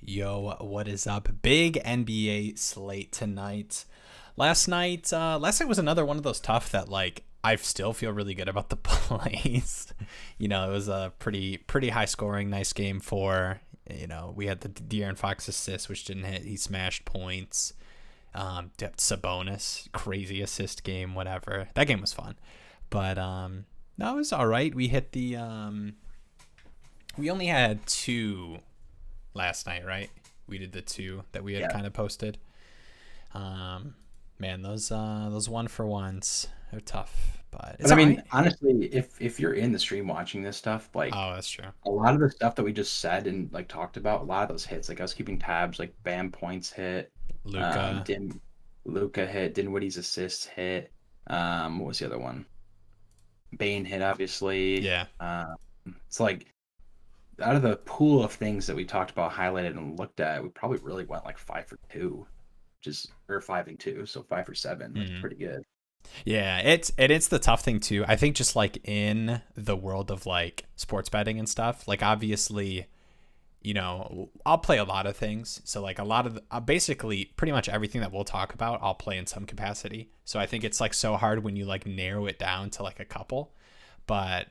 Yo, what is up? Big NBA slate tonight. Last night was another one of those tough that like I still feel really good about the plays. It was a pretty high scoring, nice game for. We had the De'Aaron Fox assist, which didn't hit. He smashed points. Sabonis, crazy assist game, whatever. That game was fun, but no, it was all right. We hit the we only had two last night, right? We did the two that we had kind of posted. Man, those one for ones are tough, but it's But I all mean, right. honestly, if you're in the stream watching this stuff, like Oh, that's true. a lot of the stuff that we just said and like talked about, a lot of those hits, like I was keeping tabs, like Bam points hit, Luca, Din Luca hit, Dinwiddie's assists hit. What was the other one? Bane hit, obviously. yeah, It's like out of the pool of things that we talked about, highlighted and looked at, we probably really went like 5 for 2, which is or 5 and 2, so 5 for 7. That's mm. pretty good. Yeah. It's the tough thing too. I think just like in the world of like sports betting and stuff, like obviously, I'll play a lot of things. So like a lot of basically pretty much everything that we'll talk about, I'll play in some capacity. So I think it's like so hard when you like narrow it down to like a couple. But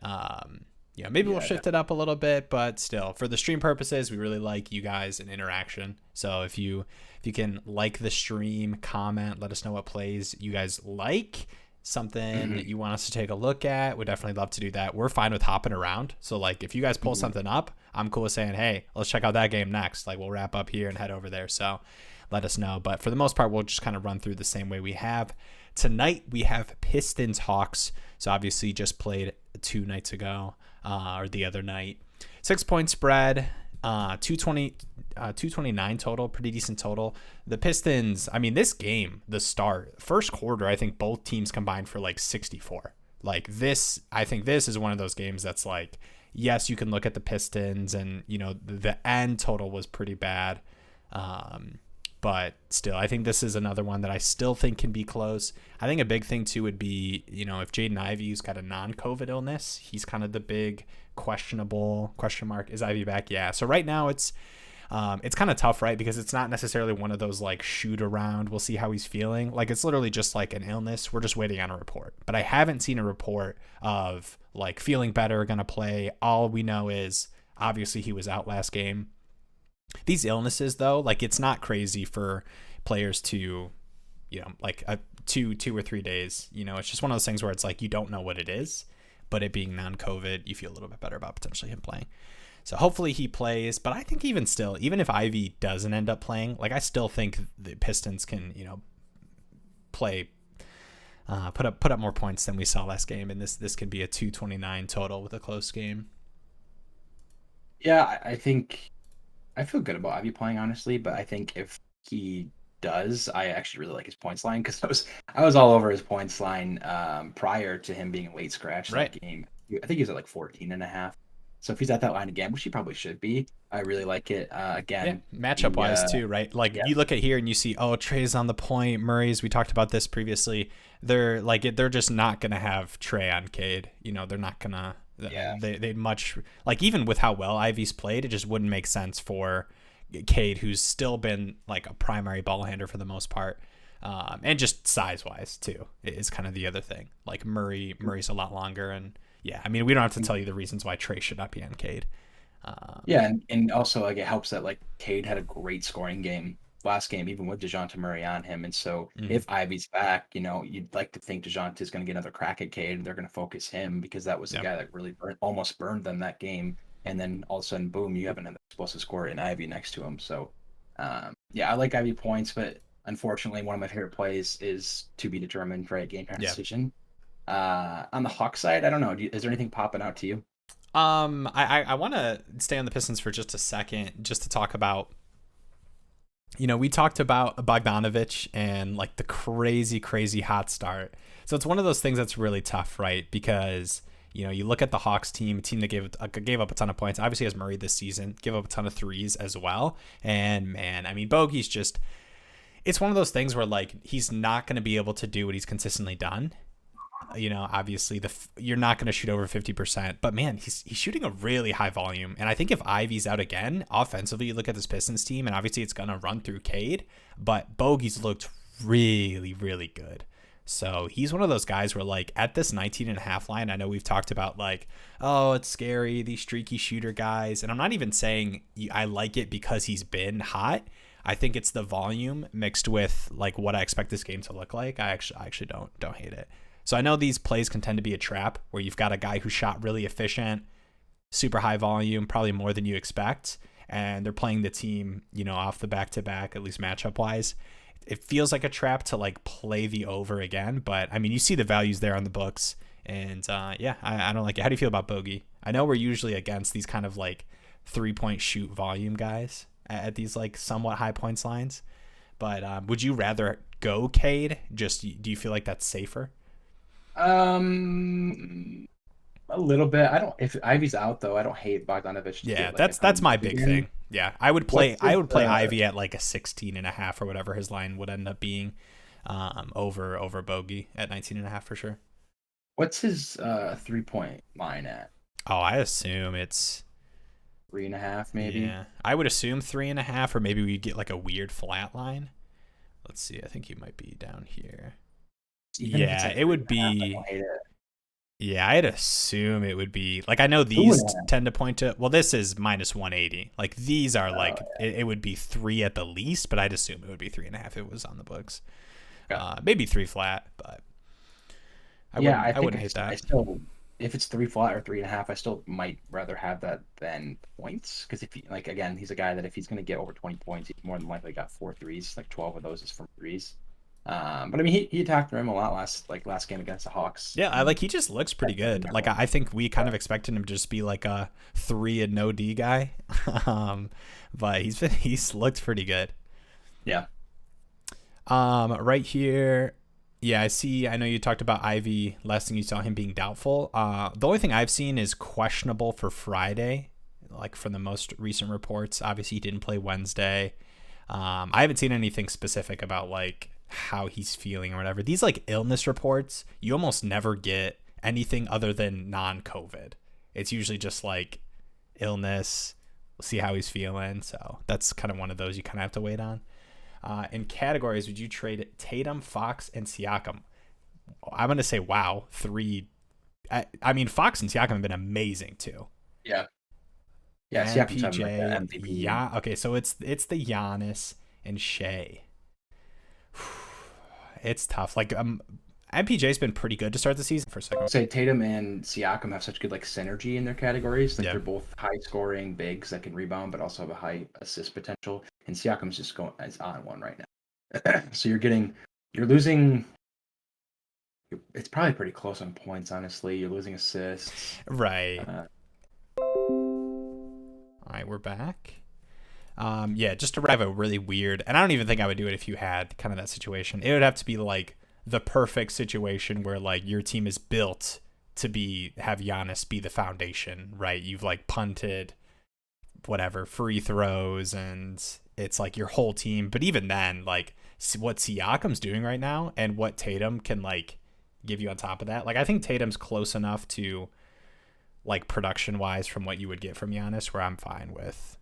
yeah, maybe we'll Yeah. shift it up a little bit, but still, for the stream purposes, we really like you guys and interaction. So if you can like the stream, comment, let us know what plays you guys like, something that hmm you want us to take a look at. We'd definitely love to do that. We're fine with hopping around. So like if you guys pull hmm something up, I'm cool with saying, hey, let's check out that game next. Like we'll wrap up here and head over there. So let us know. But for the most part, we'll just kind of run through the same way we have. Tonight we have Pistons Hawks. So obviously just played 2 nights ago, or the other night. 6 point spread, 220, 229 total, pretty decent total. The Pistons, I mean, this game, the start, first quarter, I think both teams combined for like 64. Like this, I think this is one of those games that's like, yes, you can look at the Pistons and, the end total was pretty bad. Um, but still, I think this is another one that I still think can be close. I think a big thing too would be, if Jaden Ivey's got a non-COVID illness, he's kind of the big questionable question mark. Is Ivy back? Yeah. So right now it's kind of tough, right? Because it's not necessarily one of those like shoot around. We'll see how he's feeling. Like it's literally just like an illness. We're just waiting on a report. But I haven't seen a report of like feeling better, gonna play. All we know is obviously he was out last game. These illnesses though, like it's not crazy for players to, like a 2 or 3 days. It's just one of those things where it's like you don't know what it is, but it being non-COVID, you feel a little bit better about potentially him playing. So hopefully he plays, but I think even still, even if Ivy doesn't end up playing, like I still think the Pistons can, play, put up more points than we saw last game, and this could be a 229 total with a close game. Yeah, I think I feel good about Ivy playing, honestly, but I think if he does, I actually really like his points line because I was all over his points line prior to him being a late scratch that Right. game. I think he was at like 14 and a half. So if he's at that line again, which he probably should be, I really like it. Yeah, Again, matchup the wise too, right? Like yeah, you look at here and you see, oh, Trey's on the point. Murray's. We talked about this previously. They're just not gonna have Trey on Cade. They're not gonna. yeah, They'd much like even with how well Ivy's played, it just wouldn't make sense for Cade, who's still been like a primary ball handler for the most part, and just size wise too is kind of the other thing. Like Murray's a lot longer, and yeah, I mean we don't have to tell you the reasons why Trey should not be on Cade. Um, yeah, and also like it helps that like Cade had a great scoring game last game, even with DeJounte Murray on him. And so mhm. if Ivy's back, you'd like to think DeJounte is going to get another crack at Cade, and they're going to focus him because that was the Yep. guy that really almost burned them that game. And then all of a sudden, boom, you have another explosive scorer in Ivy next to him. So yeah, I like Ivy points, but unfortunately, one of my favorite plays is to be determined, right? Game time Yeah. decision. On the Hawk side, I don't know. Is there anything popping out to you? I want to stay on the Pistons for just a second, just to talk about. We talked about Bogdanovich and like the crazy, crazy hot start. So it's one of those things that's really tough, right? Because you look at the Hawks team, a team that gave up a ton of points. Obviously, has Murray this season, give up a ton of threes as well. And man, I mean, Bogey's just. It's one of those things where like he's not going to be able to do what he's consistently done. You know, obviously you're not going to shoot over 50%, but man, he's shooting a really high volume. And I think if Ivy's out again, offensively, you look at this Pistons team, and obviously it's going to run through Cade, but Bogey's looked really, really good. So he's one of those guys where, like, at this 19.5 line, I know we've talked about, like, oh, it's scary, these streaky shooter guys. And I'm not even saying I like it because he's been hot. I think it's the volume mixed with, like, what I expect this game to look like. I actually don't hate it. So I know these plays can tend to be a trap where you've got a guy who shot really efficient, super high volume, probably more than you expect, and they're playing the team, you know, off the back-to-back, at least matchup-wise. It feels like a trap to, like, play the over again, but, I mean, you see the values there on the books, and, yeah, I don't like it. How do you feel about Bogey? I know we're usually against these kind of, like, three-point shoot volume guys at these, like, somewhat high points lines, but would you rather go Cade? Just, do you feel like that's safer? A little bit. I don't. If Ivy's out though, I don't hate Bogdanovich. Yeah, that's my big thing. Yeah, I would play Ivy at like a 16.5 or whatever his line would end up being, over Bogey at 19.5 for sure. What's his 3-point line at? Oh, I assume it's 3.5 maybe. Yeah, I would assume 3.5, or maybe we'd get like a weird flat line. Let's see. I think he might be down here. Yeah, it would be. Yeah, I'd assume it would be like, I know these tend to point to, well, this is minus 180. Like these are like, it would be 3 at the least, but I'd assume it would be 3.5 if it was on the books. Maybe 3 flat, but I wouldn't hate that. I still, if it's 3 flat or 3.5, I still might rather have that than points. Because if he, like, again, he's a guy that if he's going to get over 20 points, he's more than likely got 4 threes. Like 12 of those is from threes. But I mean, he attacked the rim a lot last game against the Hawks. Yeah, he just looks pretty good. Like I think we kind of expected him to just be like a 3 and no D guy, but he's looked pretty good. Yeah. Right here, yeah, I know you talked about Ivy. Last thing you saw him being doubtful. The only thing I've seen is questionable for Friday, like from the most recent reports. Obviously, he didn't play Wednesday. I haven't seen anything specific about like how he's feeling or whatever. These like illness reports, you almost never get anything other than non-COVID. It's usually just like illness. We'll see how he's feeling. So that's kind of one of those you kind of have to wait on. In categories, would you trade Tatum, Fox, and Siakam? I'm going to say, wow, 3. I mean, Fox and Siakam have been amazing too. Yeah. Yeah, Siakam's like MVP. Yeah. Okay, so it's the Giannis and Shea. It's tough. Like MPJ's been pretty good to start the season for a second. I'll say Tatum and Siakam have such good like synergy in their categories. Like Yeah. they're both high scoring bigs that can rebound, but also have a high assist potential. And Siakam's just going as on one right now. So you're losing. It's probably pretty close on points, honestly. You're losing assists. Right. All right, we're back. Yeah, just to have a really weird, and I don't even think I would do it if you had kind of that situation. It would have to be like the perfect situation where like your team is built to have Giannis be the foundation, right? You've like punted whatever free throws and it's like your whole team. But even then, like what Siakam's doing right now and what Tatum can like give you on top of that. Like I think Tatum's close enough to like production wise from what you would get from Giannis where I'm fine with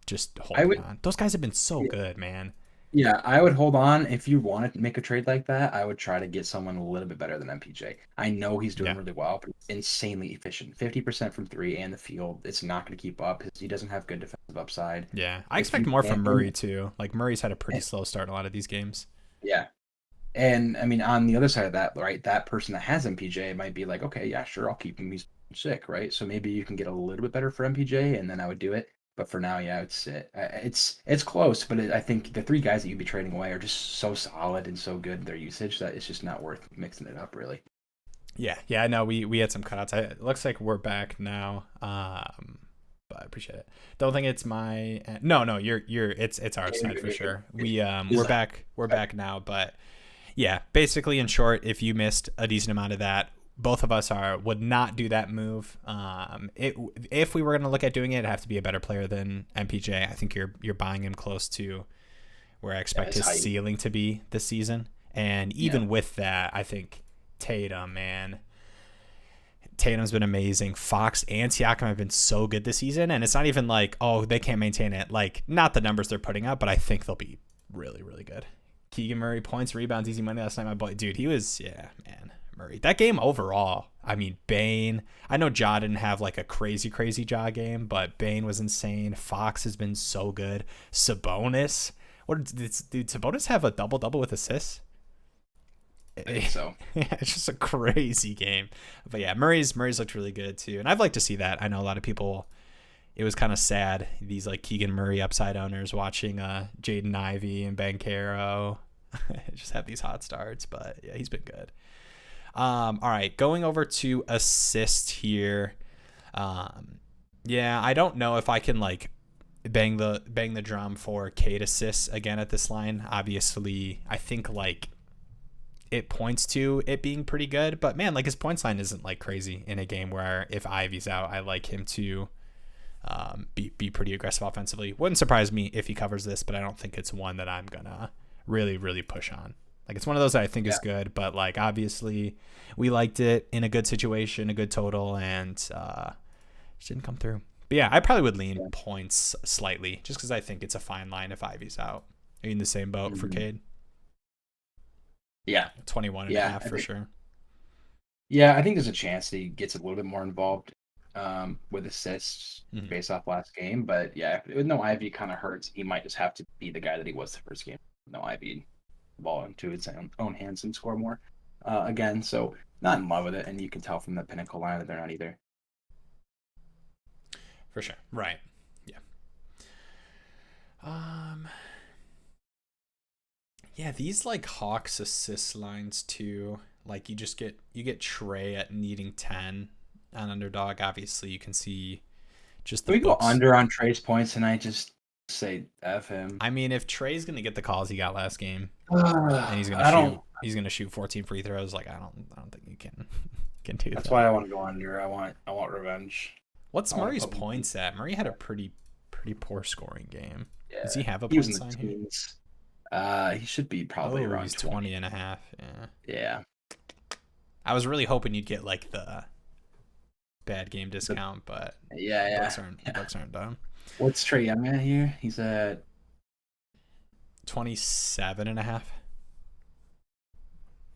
just holding on. Those guys have been so good, man. Yeah, I would hold on. If you want to make a trade like that, I would try to get someone a little bit better than MPJ. I know he's doing really well, but he's insanely efficient. 50% from 3 and the field. It's not going to keep up. He doesn't have good defensive upside. Yeah, I expect more from Murray too. Like Murray's had a pretty slow start in a lot of these games. Yeah. And I mean, on the other side of that, right, that person that has MPJ might be like, okay, yeah, sure, I'll keep him. He's sick, right? So maybe you can get a little bit better for MPJ, and then I would do it. But for now, yeah, it's close. But I think the 3 guys that you'd be trading away are just so solid and so good in their usage that it's just not worth mixing it up, really. Yeah, I know we had some cutouts. It looks like we're back now. But I appreciate it. Don't think it's my no. It's our side for sure. We're back now. But yeah, basically in short, if you missed a decent amount of that, both of us would not do that move. If we were going to look at doing it, it'd have to be a better player than MPJ. I think you're buying him close to where I expect his ceiling to be this season. And even with that, I think Tatum, man. Tatum's been amazing. Fox and Siakam have been so good this season, and it's not even like, oh, they can't maintain it. Like, not the numbers they're putting up, but I think they'll be really, really good. Keegan Murray, points, rebounds, easy money last night. My boy, dude, he was, yeah, man, Murray. That game overall, I mean, Bane. I know Ja didn't have like a crazy, crazy Ja game, but Bane was insane. Fox has been so good. Sabonis. What did Sabonis have a double-double with assists? I think so. Yeah, it's just a crazy game. But yeah, Murray's looked really good too. And I'd like to see that. I know a lot of people, it was kind of sad, these like Keegan Murray upside owners watching Jaden Ivey and Banchero just have these hot starts. But yeah, he's been good. All right, going over to assist here. Yeah, I don't know if I can like bang the drum for Cade assists again at this line. Obviously, I think like it points to it being pretty good, but man, like his points line isn't like crazy in a game where if Ivy's out, I like him to be pretty aggressive offensively. Wouldn't surprise me if he covers this, but I don't think it's one that I'm gonna really, really push on. Like it's one of those that I think is good, but like obviously we liked it in a good situation, a good total, and just didn't come through. But yeah, I probably would lean points slightly just because I think it's a fine line if Ivy's out. Are you in the same boat for Cade? Yeah. 21 and a half for sure. Yeah, I think there's a chance that he gets a little bit more involved with assists based off last game. But yeah, with no Ivy kind of hurts. He might just have to be the guy that he was the first game. No Ivy, ball into his own hands and score more again. So not in love with it. And you can tell from the Pinnacle line that they're not either. For sure. Right. Yeah. Yeah, these like Hawks assist lines too. Like you get Trey at needing 10 on underdog. Obviously, you can see just the. Can we go under on Trey's points tonight? Just say F him. I mean, if Trey's gonna get the calls he got last game, and he's gonna shoot 14 free throws. Like I don't think you can do that. That's why I want to go under. I want revenge. What's Murray's points at? Murray had a pretty poor scoring game. Yeah. Does he have a point sign here? He should be probably around he's 20 and a half. Yeah. I was really hoping you'd get like the bad game discount, but Bucks aren't done. What's Trey Young at here? He's at 27 and a half.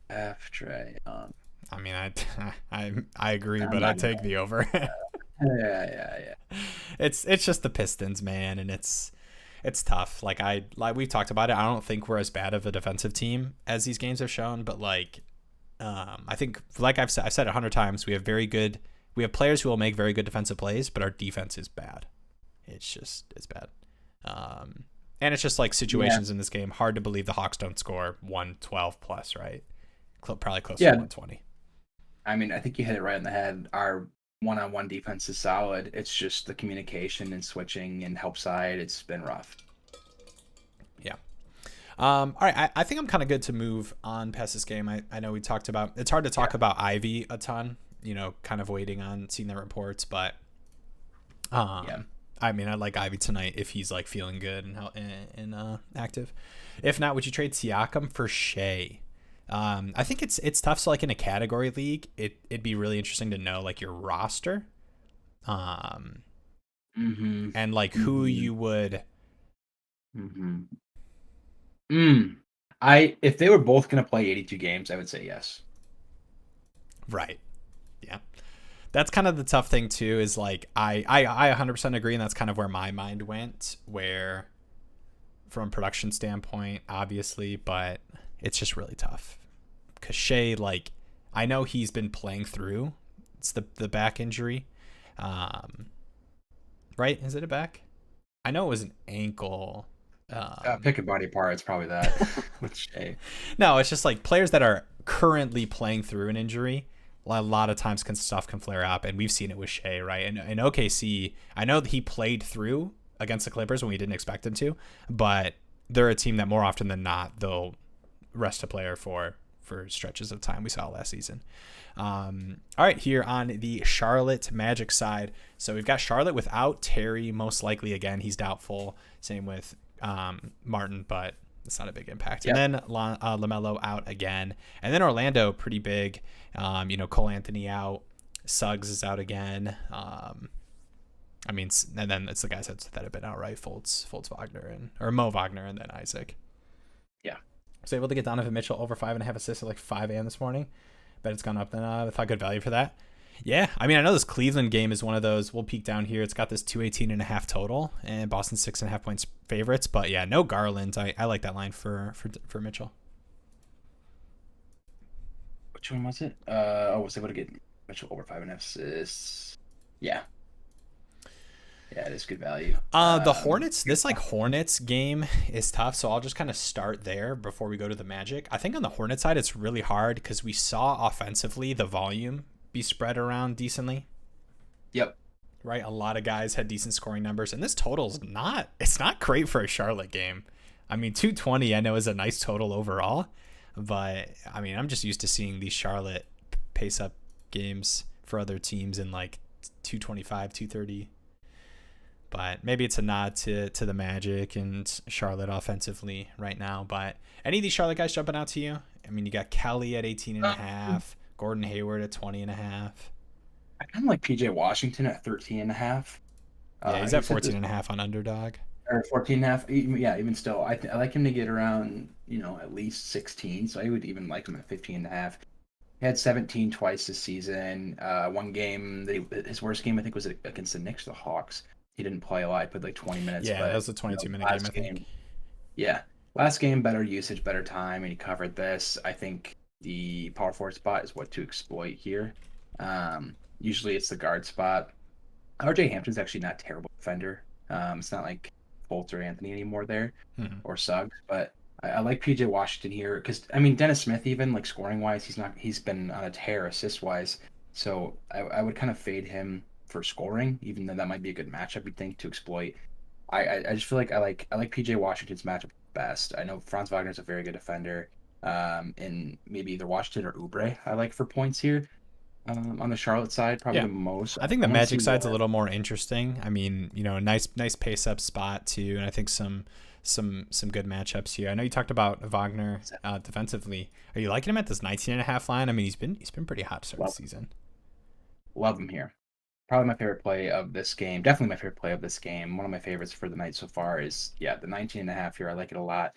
F Trey Young. I mean, I agree, but I take the over. Yeah. It's just the Pistons, man, and it's tough. Like we've talked about it. I don't think we're as bad of a defensive team as these games have shown, but like I think like I've said 100 times, we have players who will make very good defensive plays, but our defense is bad. It's bad. And it's just like situations in this game. Hard to believe the Hawks don't score 112 plus, right? Probably close to 120. I mean, I think you hit it right on the head. Our one-on-one defense is solid. It's just the communication and switching and help side. It's been rough. Yeah. All right. I think I'm kind of good to move on past this game. I know we talked about, it's hard to talk about Ivy a ton, kind of waiting on seeing the reports, but I mean, I like Ivy tonight if he's like feeling good and active. If not, would you trade Siakam for Shea? I think it's tough. So like in a category league, it'd be really interesting to know like your roster, and like who you would. If they were both gonna play 82 games, I would say yes. Right. Yeah. That's kind of the tough thing too. Is like I 100% agree, and that's kind of where my mind went. Where, from a production standpoint, obviously, but it's just really tough because Shea, like, I know he's been playing through. It's the back injury, right? Is it a back? I know it was an ankle. Pick a body part. It's probably that with Shea. No, it's just like players that are currently playing through an injury. A lot of times stuff can flare up, and we've seen it with Shea, right? And in OKC, I know that he played through against the Clippers when we didn't expect him to, but they're a team that more often than not they'll rest a player for stretches of time. We saw last season. All right, here on the Charlotte Magic side, so we've got Charlotte without Terry, most likely again. He's doubtful. Same with Martin, but it's not a big impact. Yep. And then LaMelo out again, and then Orlando pretty big. Cole Anthony out, Suggs is out again. And then it's the guys that have been out, right? Fultz Wagner or Mo Wagner, and then Isaac. Yeah. Was able to get Donovan Mitchell over 5.5 assists at like 5 a.m. this morning. Bet it's gone up. Then I thought good value for that. Yeah, I know this Cleveland game is one of those. We'll peek down here. It's got this 218.5 total, and Boston 6.5 points favorites. But yeah, no Garland. I like that line for Mitchell. Which one was it? Was able to get Mitchell over 5.5 assists. Yeah. Yeah, it is good value. The Hornets, this Hornets game is tough, so I'll just kind of start there before we go to the Magic. I think on the Hornets side, it's really hard because we saw offensively the volume be spread around decently. Yep. Right, a lot of guys had decent scoring numbers, and this total's not great for a Charlotte game. 220 I know is a nice total overall, but I'm just used to seeing these Charlotte pace up games for other teams in like 225, 230. But maybe it's a nod to the Magic and Charlotte offensively right now. But any of these Charlotte guys jumping out to you? You got Kelly at 18.5, Gordon Hayward at 20.5. I kind of like PJ Washington at 13.5. Yeah, he's at 14.5 on Underdog. Or 14.5. Yeah, even still, I like him to get around, at least 16. So I would even like him at 15.5. He had 17 twice this season. One game, his worst game, I think, was against the Knicks, the Hawks. He didn't play a lot. He played like 20 minutes. Yeah, that was a 22-minute game, I think. Yeah. Last game, better usage, better time, and he covered this. I think the power forward spot is what to exploit here. Usually it's the guard spot. RJ Hampton's actually not a terrible defender. It's not like Fultz or Anthony anymore there, or Suggs, but I like PJ Washington here because Dennis Smith, even like scoring wise, he's been on a tear assist wise. So I would kind of fade him for scoring, even though that might be a good matchup you'd think to exploit. I just feel like I like PJ Washington's matchup best. I know Franz Wagner's a very good defender. And maybe either Washington or Oubre I like for points here. On the Charlotte side, probably the most. I think the Magic side's a little more interesting. A nice pace up spot too, and I think some good matchups here. I know you talked about Wagner defensively. Are you liking him at this 19.5 line? He's been pretty hot to start the season. Love him here. Probably my favorite play of this game. Definitely my favorite play of this game. One of my favorites for the night so far is the 19.5 here. I like it a lot.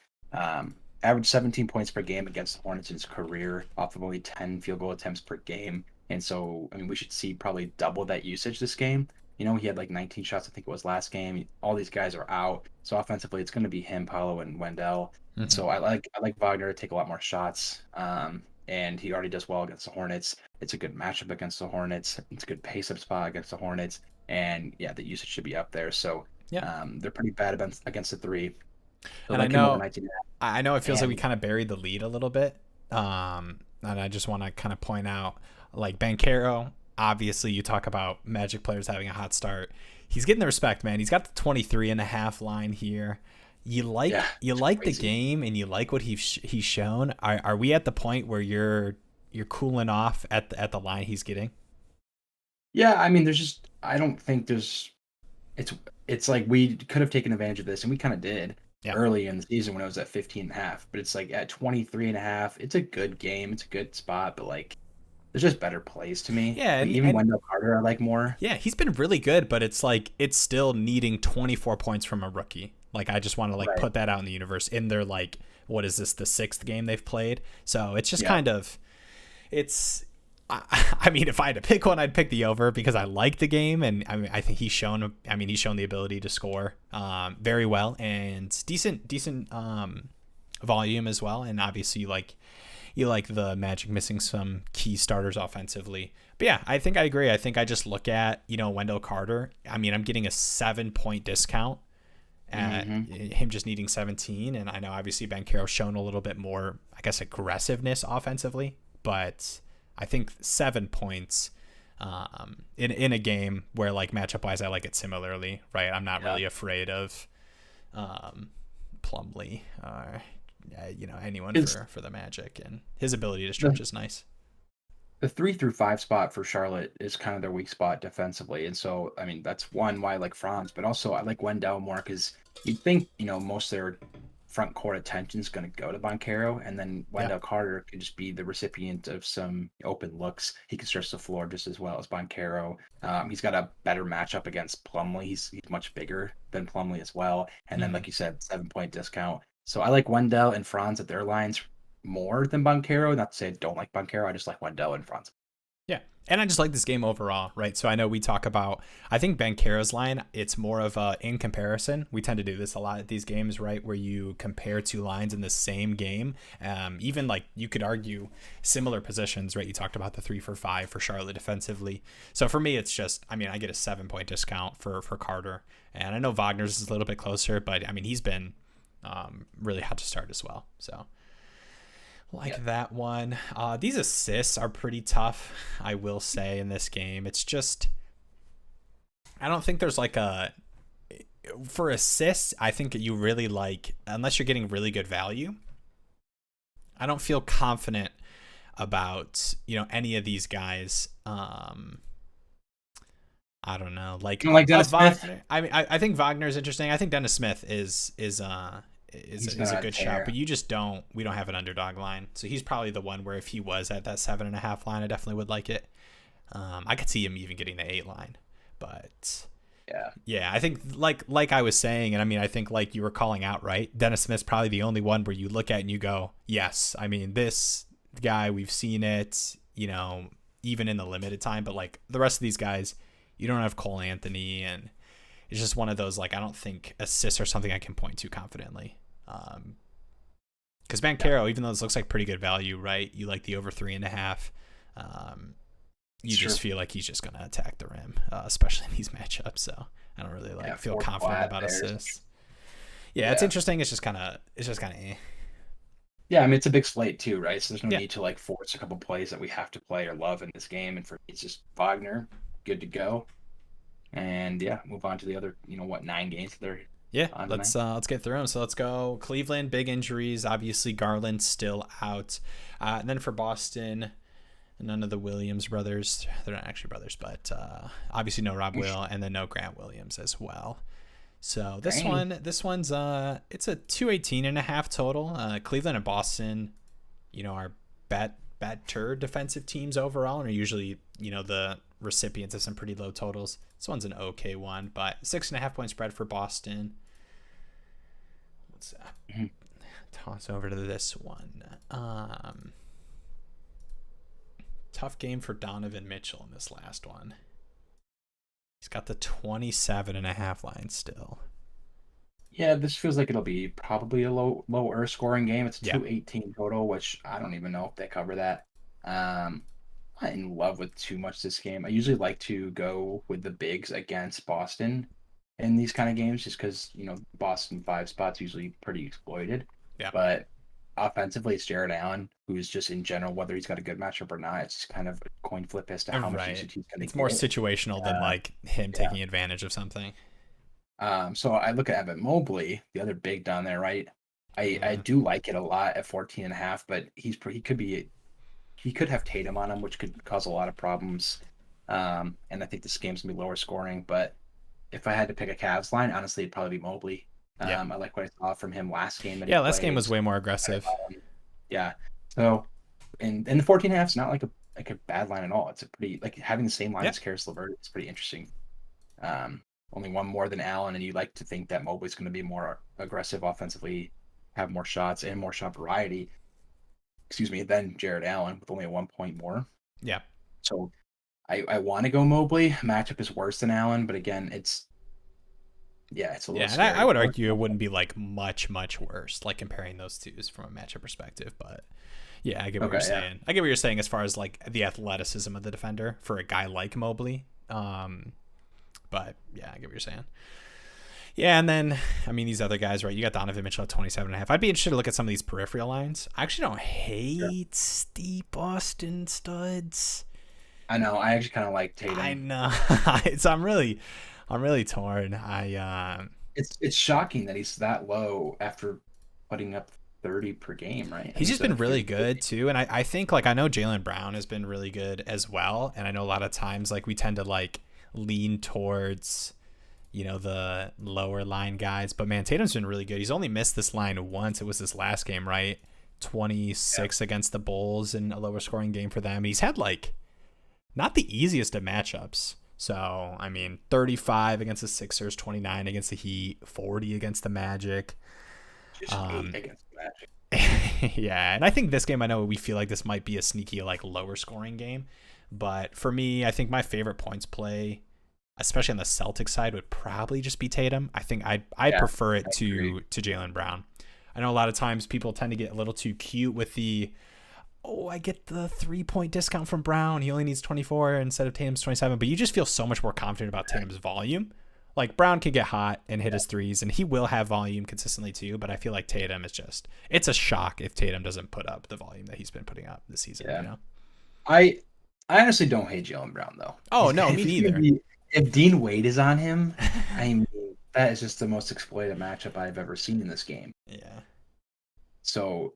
Average 17 points per game against the Hornets in his career, off of only 10 field goal attempts per game. And so, we should see probably double that usage this game. He had like 19 shots, I think it was last game. All these guys are out. So offensively, it's going to be him, Paolo, and Wendell. Mm-hmm. So I like Wagner to take a lot more shots. And he already does well against the Hornets. It's a good matchup against the Hornets. It's a good pace-up spot against the Hornets. And, the usage should be up there. So they're pretty bad against the three. So and I know it feels like we kind of buried the lead a little bit. And I just want to kind of point out, like Banchero, obviously you talk about Magic players having a hot start. He's getting the respect, man. He's got the 23.5 line here. You like the game and you like what he's shown. Are we at the point where you're cooling off at the line he's getting? Yeah, there's just, I don't think there's, it's like we could have taken advantage of this, and we kind of did early in the season when it was at 15.5, but it's like at 23.5, it's a good game, it's a good spot, but like there's just better plays to me. Yeah, even Wendell Carter I like more. Yeah, he's been really good, but it's like it's still needing 24 points from a rookie. Like I just want to put that out in the universe. In their what is this, the 6th game they've played? So it's just kind of, it's. If I had to pick one, I'd pick the over because I like the game, and I think he's shown the ability to score very well and decent volume as well. And obviously, you like the Magic missing some key starters offensively. But yeah, I think I agree. I think I just look at Wendell Carter. I'm getting a 7-point discount at him just needing 17, and I know obviously Banchero's shown a little bit more, I guess, aggressiveness offensively, but I think 7 points in a game where matchup wise I like it similarly, right? I'm not really afraid of Plumlee or anyone for the Magic, and his ability to stretch is nice. The 3 through 5 spot for Charlotte is kind of their weak spot defensively, and so that's one why I like Franz, but also I like Wendell more because you'd think most of their front court attention is going to go to Banchero, and then Yeah. Wendell Carter could just be the recipient of some open looks. He can stretch the floor just as well as Banchero. He's got a better matchup against Plumlee. He's much bigger than Plumlee as well. And then, Mhm. like you said, 7 point discount. So I like Wendell and Franz at their lines more than Banchero. Not to say I don't like Banchero. I just like Wendell and Franz. Yeah. And I just like this game overall, right? So I know we talk about, I think Banchero's line, it's more of a in comparison. We tend to do this a lot at these games, right? Where you compare two lines in the same game. Even like you could argue similar positions, right? You talked about the 3 for 5 for Charlotte defensively. So for me, it's just, I mean, I get a 7 point discount for Carter. And I know Wagner's is a little bit closer, but I mean, he's been really hot to start as well. So like that one. These assists are pretty tough, I will say, in this game. It's just, I don't think there's like a, for assists, I think you really like, unless you're getting really good value, I don't feel confident about, any of these guys. I don't know, like You don't like Dennis Smith? Wagner. I mean, I think Wagner is interesting. I think Dennis Smith He's is a gonna good shot, tear. but we don't have an underdog line, so he's probably the one where if he was at that 7.5 line, I definitely would like it. I could see him even getting the 8 line, but Yeah. yeah, I think like I was saying, and I mean I think like you were calling out, right? Dennis Smith's probably the only one where you look at and you go, yes. I mean this guy, we've seen it, even in the limited time, but like the rest of these guys, you don't have Cole Anthony, and it's just one of those, like, I don't think assists are something I can point to confidently. Because Banchero, even though this looks like pretty good value, right? You like the over 3.5. You Sure. just feel like he's just gonna attack the rim, especially in these matchups. So I don't really feel Fourth confident flat about there. assists. Yeah, it's Yeah. interesting. It's just kind of eh. Yeah, I mean it's a big slate too, right? So there's no Yeah, need to like force a couple plays that we have to play or love in this game. And for me, it's just Wagner, good to go. And yeah, move on to the other, 9 games that are yeah. on Let's get through them. So let's go. Cleveland, big injuries. Obviously, Garland still out. And then for Boston, none of the Williams brothers. They're not actually brothers, but obviously no Rob tonight. Will, and then no Grant Williams as well. So Dang. this one's it's a 218.5 total. Cleveland and Boston, are better defensive teams overall, and are usually the recipients of some pretty low totals. This one's an okay one, but 6.5 point spread for Boston. Let's Mhm. toss over to this one. Tough game for Donovan Mitchell in this last one. He's got the 27.5 line still. Yeah, this feels like it'll be probably a lower scoring game. It's Yeah. 218 total, which I don't even know if they cover that. Um, I'm not in love with too much this game. I usually like to go with the bigs against Boston in these kind of games, just because Boston 5 spots usually pretty exploited. Yeah. But offensively, it's Jared Allen, who's just in general, whether he's got a good matchup or not, it's just kind of a coin flip as to how much Right. usage he's going It's to more get. situational than like him Yeah. taking advantage of something. So I look at Evan Mobley, the other big down there, right? I do like it a lot at 14.5, but he could have Tatum on him, which could cause a lot of problems. And I think this game's gonna be lower scoring, but if I had to pick a Cavs line, honestly, it'd probably be Mobley. Yeah. I like what I saw from him last game that he Yeah, last game played. was way more aggressive. Yeah. So and the 14.5 is not like a bad line at all. It's a pretty like having the same line Yeah. as Karis LeVert is pretty interesting. Only one more than Allen, and you like to think that Mobley's going to be more aggressive offensively, have more shots and more shot variety. Excuse me, than Jared Allen with only a 1 point more. Yeah. So I want to go Mobley. Matchup is worse than Allen, but again, it's a little Yeah, and scary. I would argue it wouldn't be like much worse, like comparing those two from a matchup perspective. But yeah, I get what you're Okay, yeah. saying. I get what you're saying as far as like the athleticism of the defender for a guy like Mobley. But yeah, I get what you're saying. Yeah, and then I mean these other guys, right? You got Donovan Mitchell at 27.5. I'd be interested to look at some of these peripheral lines. I actually don't hate the Boston studs. I know. I actually kind of like Tatum. I know. I'm really torn. It's shocking that he's that low after putting up 30 per game, right? He's just been really 30. good too, and I think like I know Jaylen Brown has been really good as well, and I know a lot of times like we tend to like lean towards the lower line guys. But man, Tatum's been really good. He's only missed this line once. It was this last game, right? 26 against the Bulls in a lower scoring game for them. He's had like not the easiest of matchups. So, I mean, 35 against the Sixers, 29 against the Heat, 40 against the Magic. Just 8 against the Magic. Yeah, and I think this game, I know we feel like this might be a sneaky, like, lower scoring game. But for me, I think my favorite points play, especially on the Celtics side, would probably just be Tatum. I think I'd prefer it to Jaylen Brown. I know a lot of times people tend to get a little too cute with the, I get the 3-point discount from Brown. He only needs 24 instead of Tatum's 27. But you just feel so much more confident about Tatum's volume. Like, Brown can get hot and hit his threes, and he will have volume consistently too. But I feel like Tatum is it's a shock if Tatum doesn't put up the volume that he's been putting up this season. Yeah. I honestly don't hate Jaylen Brown, though. Oh, no, me neither. If Dean Wade is on him, I mean, that is just the most exploited matchup I've ever seen in this game. Yeah. So,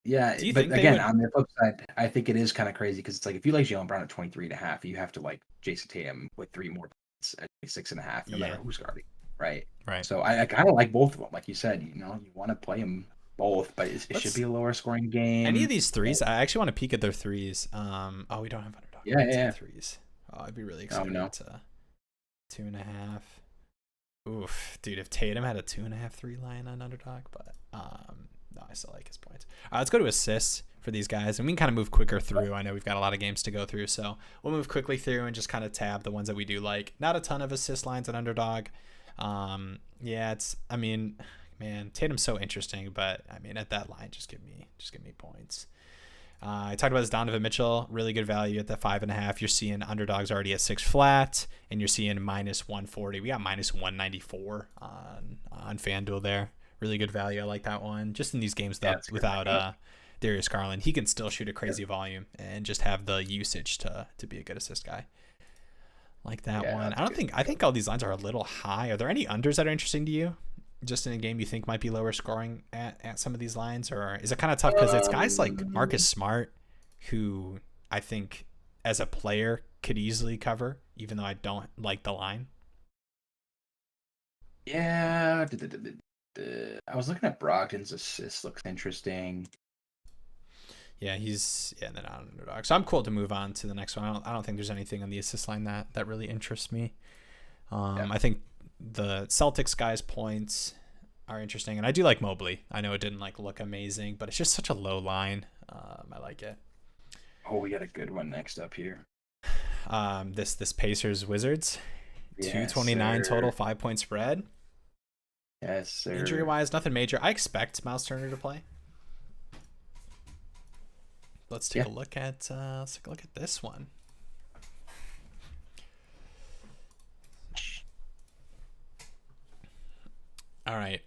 yeah, Do you but think again, on the flip side, I think it is kind of crazy because it's like if you like Jaylen Brown at 23.5, you have to like Jason Tatum with 3 more points at 6.5, no matter who's guarding, right? Right. So I kind of like both of them. Like you said, you want to play them both, but it should be a lower scoring game. Any of these threes, I actually want to peek at their threes. We don't have underdog. Yeah. Threes. I'd be really excited to 2.5. Oof, dude, if Tatum had a 2.5 3 line on underdog, but no, I still like his points. Let's go to assists for these guys, and we can kind of move quicker through. I know we've got a lot of games to go through, so we'll move quickly through and just kind of tab the ones that we do like. Not a ton of assist lines on underdog. Man, Tatum's so interesting, but I mean, at that line, just give me points. I talked about this Donovan Mitchell, really good value at the 5.5. You're seeing underdogs already at 6 flat, and you're seeing minus 140. We got minus 194 on FanDuel there. Really good value. I like that one. Just in these games though, without Darius Garland, he can still shoot a crazy volume and just have the usage to be a good assist guy. Like that one. I think all these lines are a little high. Are there any unders that are interesting to you? Just in a game you think might be lower scoring at some of these lines, or is it kind of tough because it's guys like Marcus Smart who I think as a player could easily cover, even though I don't like the line? Yeah, I was looking at Brogdon's assist. Looks interesting. Yeah, and then on underdog. So I'm cool to move on to the next one. I don't think there's anything on the assist line that really interests me. I think the Celtics guys' points are interesting, and I do like Mobley. I know it didn't look amazing, but it's just such a low line. I like it. Oh, we got a good one next up here. This Pacers Wizards, yes, 229 total, 5-point spread. Yes, sir. Injury wise, nothing major. I expect Miles Turner to play. Let's take a look at this one. All right.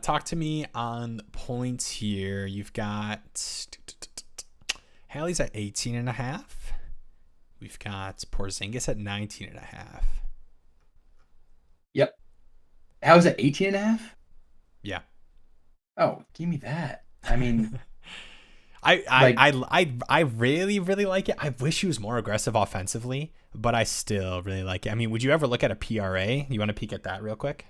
Talk to me on points here. You've got Haley's at 18.5. We've got Porzingis at 19.5. Yep. How's it 18.5? Yeah. Oh, give me that. I mean, I really, really like it. I wish he was more aggressive offensively, but I still really like it. I mean, would you ever look at a PRA? You want to peek at that real quick?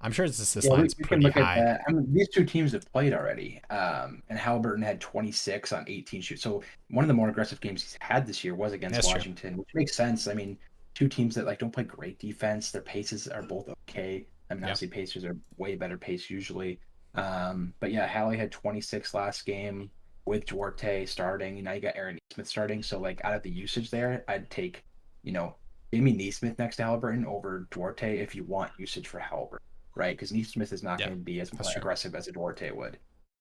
I'm sure his assist line's pretty high. At that. I mean, these two teams have played already, and Halliburton had 26 on 18 shoots. So one of the more aggressive games he's had this year was against Washington, which makes sense. I mean, two teams that don't play great defense. Their paces are both okay. I mean, obviously Pacers are way better pace usually. But yeah, Hallie had 26 last game with Duarte starting. Now you got Aaron Nesmith starting. So out of the usage there, I'd take, Amy Nesmith next to Halliburton over Duarte if you want usage for Halliburton. Right, because Nesmith is not going to be as aggressive as a Duarte would.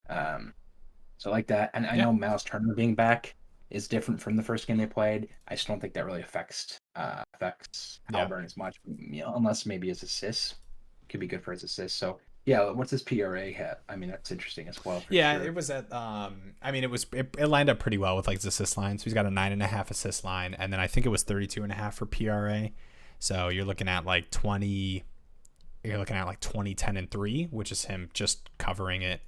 So like that. And I know Miles Turner being back is different from the first game they played. I just don't think that really affects Halliburton as much, unless maybe his assists could be good for his assists. So yeah, what's his PRA have? I mean, that's interesting as well. Sure. It was at. It lined up pretty well with his assist line. So he's got a 9.5 assist line, and then I think it was 32.5 for PRA. So you're looking at 20. You're looking at 20, 10, and 3, which is him just covering it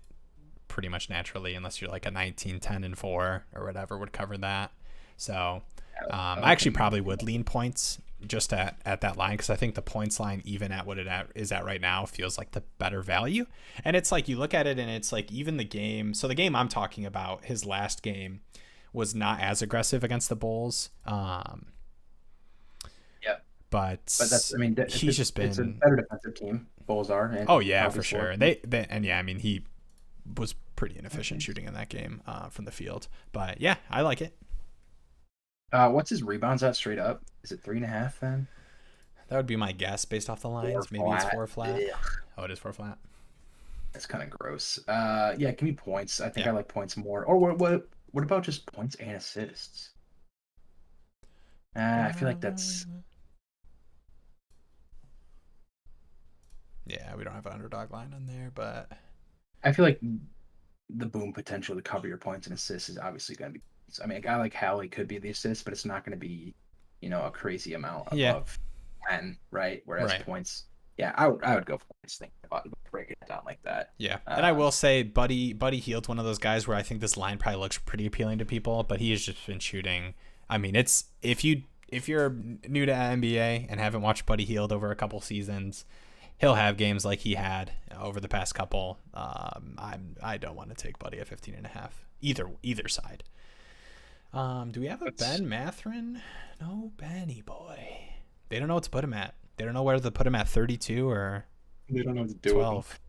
pretty much naturally, unless you're a 19, 10, and 4 or whatever would cover that. So I actually probably would lean points just at that line, because I think the points line, even at what is at right now, feels like the better value. And it's like you look at it and it's like even the game. So the game I'm talking about, his last game was not as aggressive against the Bulls. Yeah. But that's, I mean, he's just been it's a better defensive team. Bulls are. And oh yeah, for sure. And yeah, I mean, he was pretty inefficient shooting in that game from the field. But yeah, I like it. What's his rebounds at straight up? Is it 3.5 then? That would be my guess based off the lines. Maybe it's 4 flat. Yeah. Oh, it is 4 flat. That's kind of gross. Yeah, give me points. I think I like points more. Or what about just points and assists? I feel like that's. Yeah, we don't have an underdog line on there, but I feel like the boom potential to cover your points and assists is obviously going to be. I mean, a guy like Hallie could be the assist, but it's not going to be, a crazy amount above 10, right? Whereas points, I would go for points. Thinking about breaking it down like that. Yeah, and I will say, Buddy Hield's one of those guys where I think this line probably looks pretty appealing to people, but he has just been shooting. I mean, it's if you're new to NBA and haven't watched Buddy Hield over a couple seasons, he'll have games like he had over the past couple. I don't want to take Buddy at 15.5 either side. Do we have a Ben Mathurin? No, Benny boy. They don't know what to put him at. They don't know where to put him at 32 or they don't know what to do 12.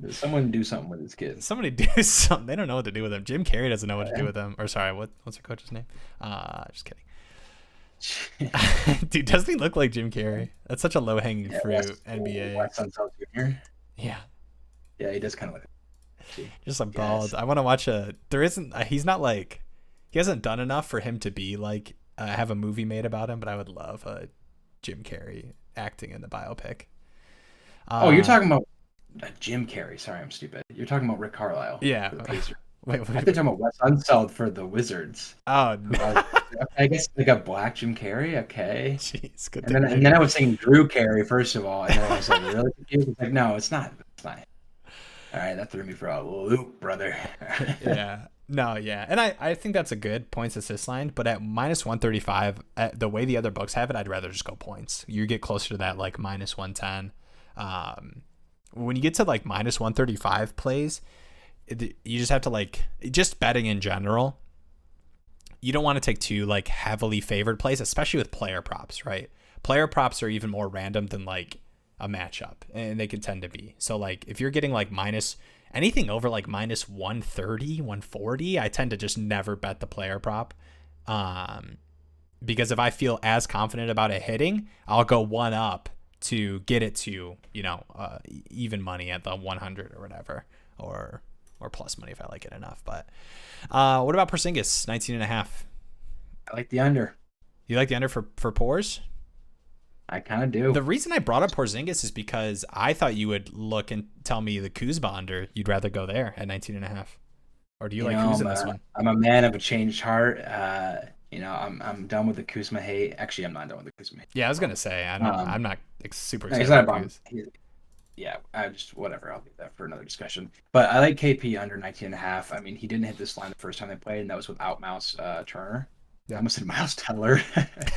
Someone do something with his kids. Somebody do something. They don't know what to do with him. Jim Carrey doesn't know what to do with him. Or sorry, what's your coach's name? Just kidding. Dude, doesn't he look like Jim Carrey? That's such a low-hanging fruit, NBA. Yeah. Yeah, he does kind of look. Just a bald. I want to watch he's not like, he hasn't done enough for him to be like, have a movie made about him, but I would love Jim Carrey acting in the biopic. You're talking about Jim Carrey. Sorry, I'm stupid. You're talking about Rick Carlisle. Yeah. Wait, I think you're talking about Wes Unseld for the Wizards. Oh, no. I guess like a black Jim Carrey. Okay. Jeez, good. And then I was saying Drew Carey first of all, and then I was like, really confused. Like, no, it's not. It's not. All right, that threw me for a loop, brother. Yeah. No, yeah. And I think that's a good points assist line, but at minus 135, the way the other books have it, I'd rather just go points. You get closer to that like minus 110. When you get to like minus 135 plays, you just have to like, just betting in general, you don't want to take two like heavily favored plays, especially with player props, right? Player props are even more random than like a matchup, and they can tend to be. So like if you're getting like anything over like minus 130, 140, I tend to just never bet the player prop. Because if I feel as confident about it hitting, I'll go one up to get it to, even money at the 100 or whatever, or plus money if I like it enough. But what about Porzingis, 19.5? I like the under. You like the under for Pors? I kind of do. The reason I brought up Porzingis is because I thought you would look and tell me the Kuzma under. You'd rather go there at 19.5. Or do you like Kuzma in this one? I'm a man of a changed heart. I'm done with the Kuzma hate. Actually, I'm not done with the Kuzma hate. Yeah, I was gonna say I'm not super excited about Kuz. Yeah, whatever. I'll leave that for another discussion. But I like KP under 19.5. I mean, he didn't hit this line the first time they played, and that was without Miles Turner. Yeah. I almost said Miles Teller.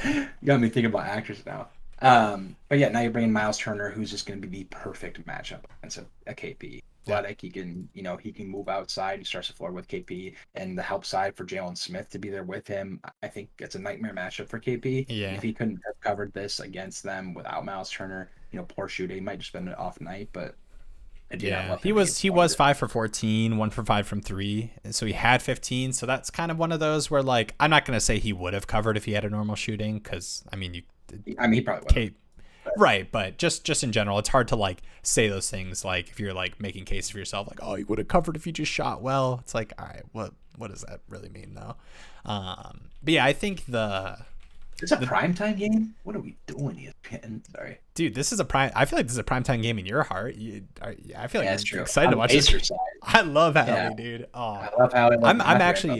You got me thinking about actors now. But yeah, now you're bringing Miles Turner, who's just going to be the perfect matchup against a KP. Athletic, he can move outside. He starts the floor with KP, and the help side for Jalen Smith to be there with him. I think it's a nightmare matchup for KP. Yeah. If he couldn't have covered this against them without Miles Turner, poor shooting, he might just been an off night, but he was 5 for 14, 1 for 5 from 3, and so he had 15. So that's kind of one of those where like I'm not going to say he would have covered if he had a normal shooting, because he probably would. Right, but just in general, it's hard to like say those things like if you're like making cases for yourself, like, oh, he would have covered if he just shot well. It's like, all right, what does that really mean though? But yeah, I think it's a primetime game. What are we doing here? Sorry, dude. I feel like this is a primetime game in your heart. I feel like you're excited to watch this. I love Hallie, dude. Oh, I love Hallie.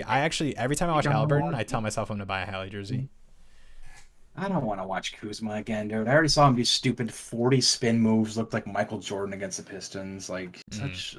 I actually every time I watch Halliburton, I tell myself I'm gonna buy a Hallie jersey. I don't want to watch Kuzma again, dude. I already saw him do stupid 40 spin moves, looked like Michael Jordan against the Pistons. Like, such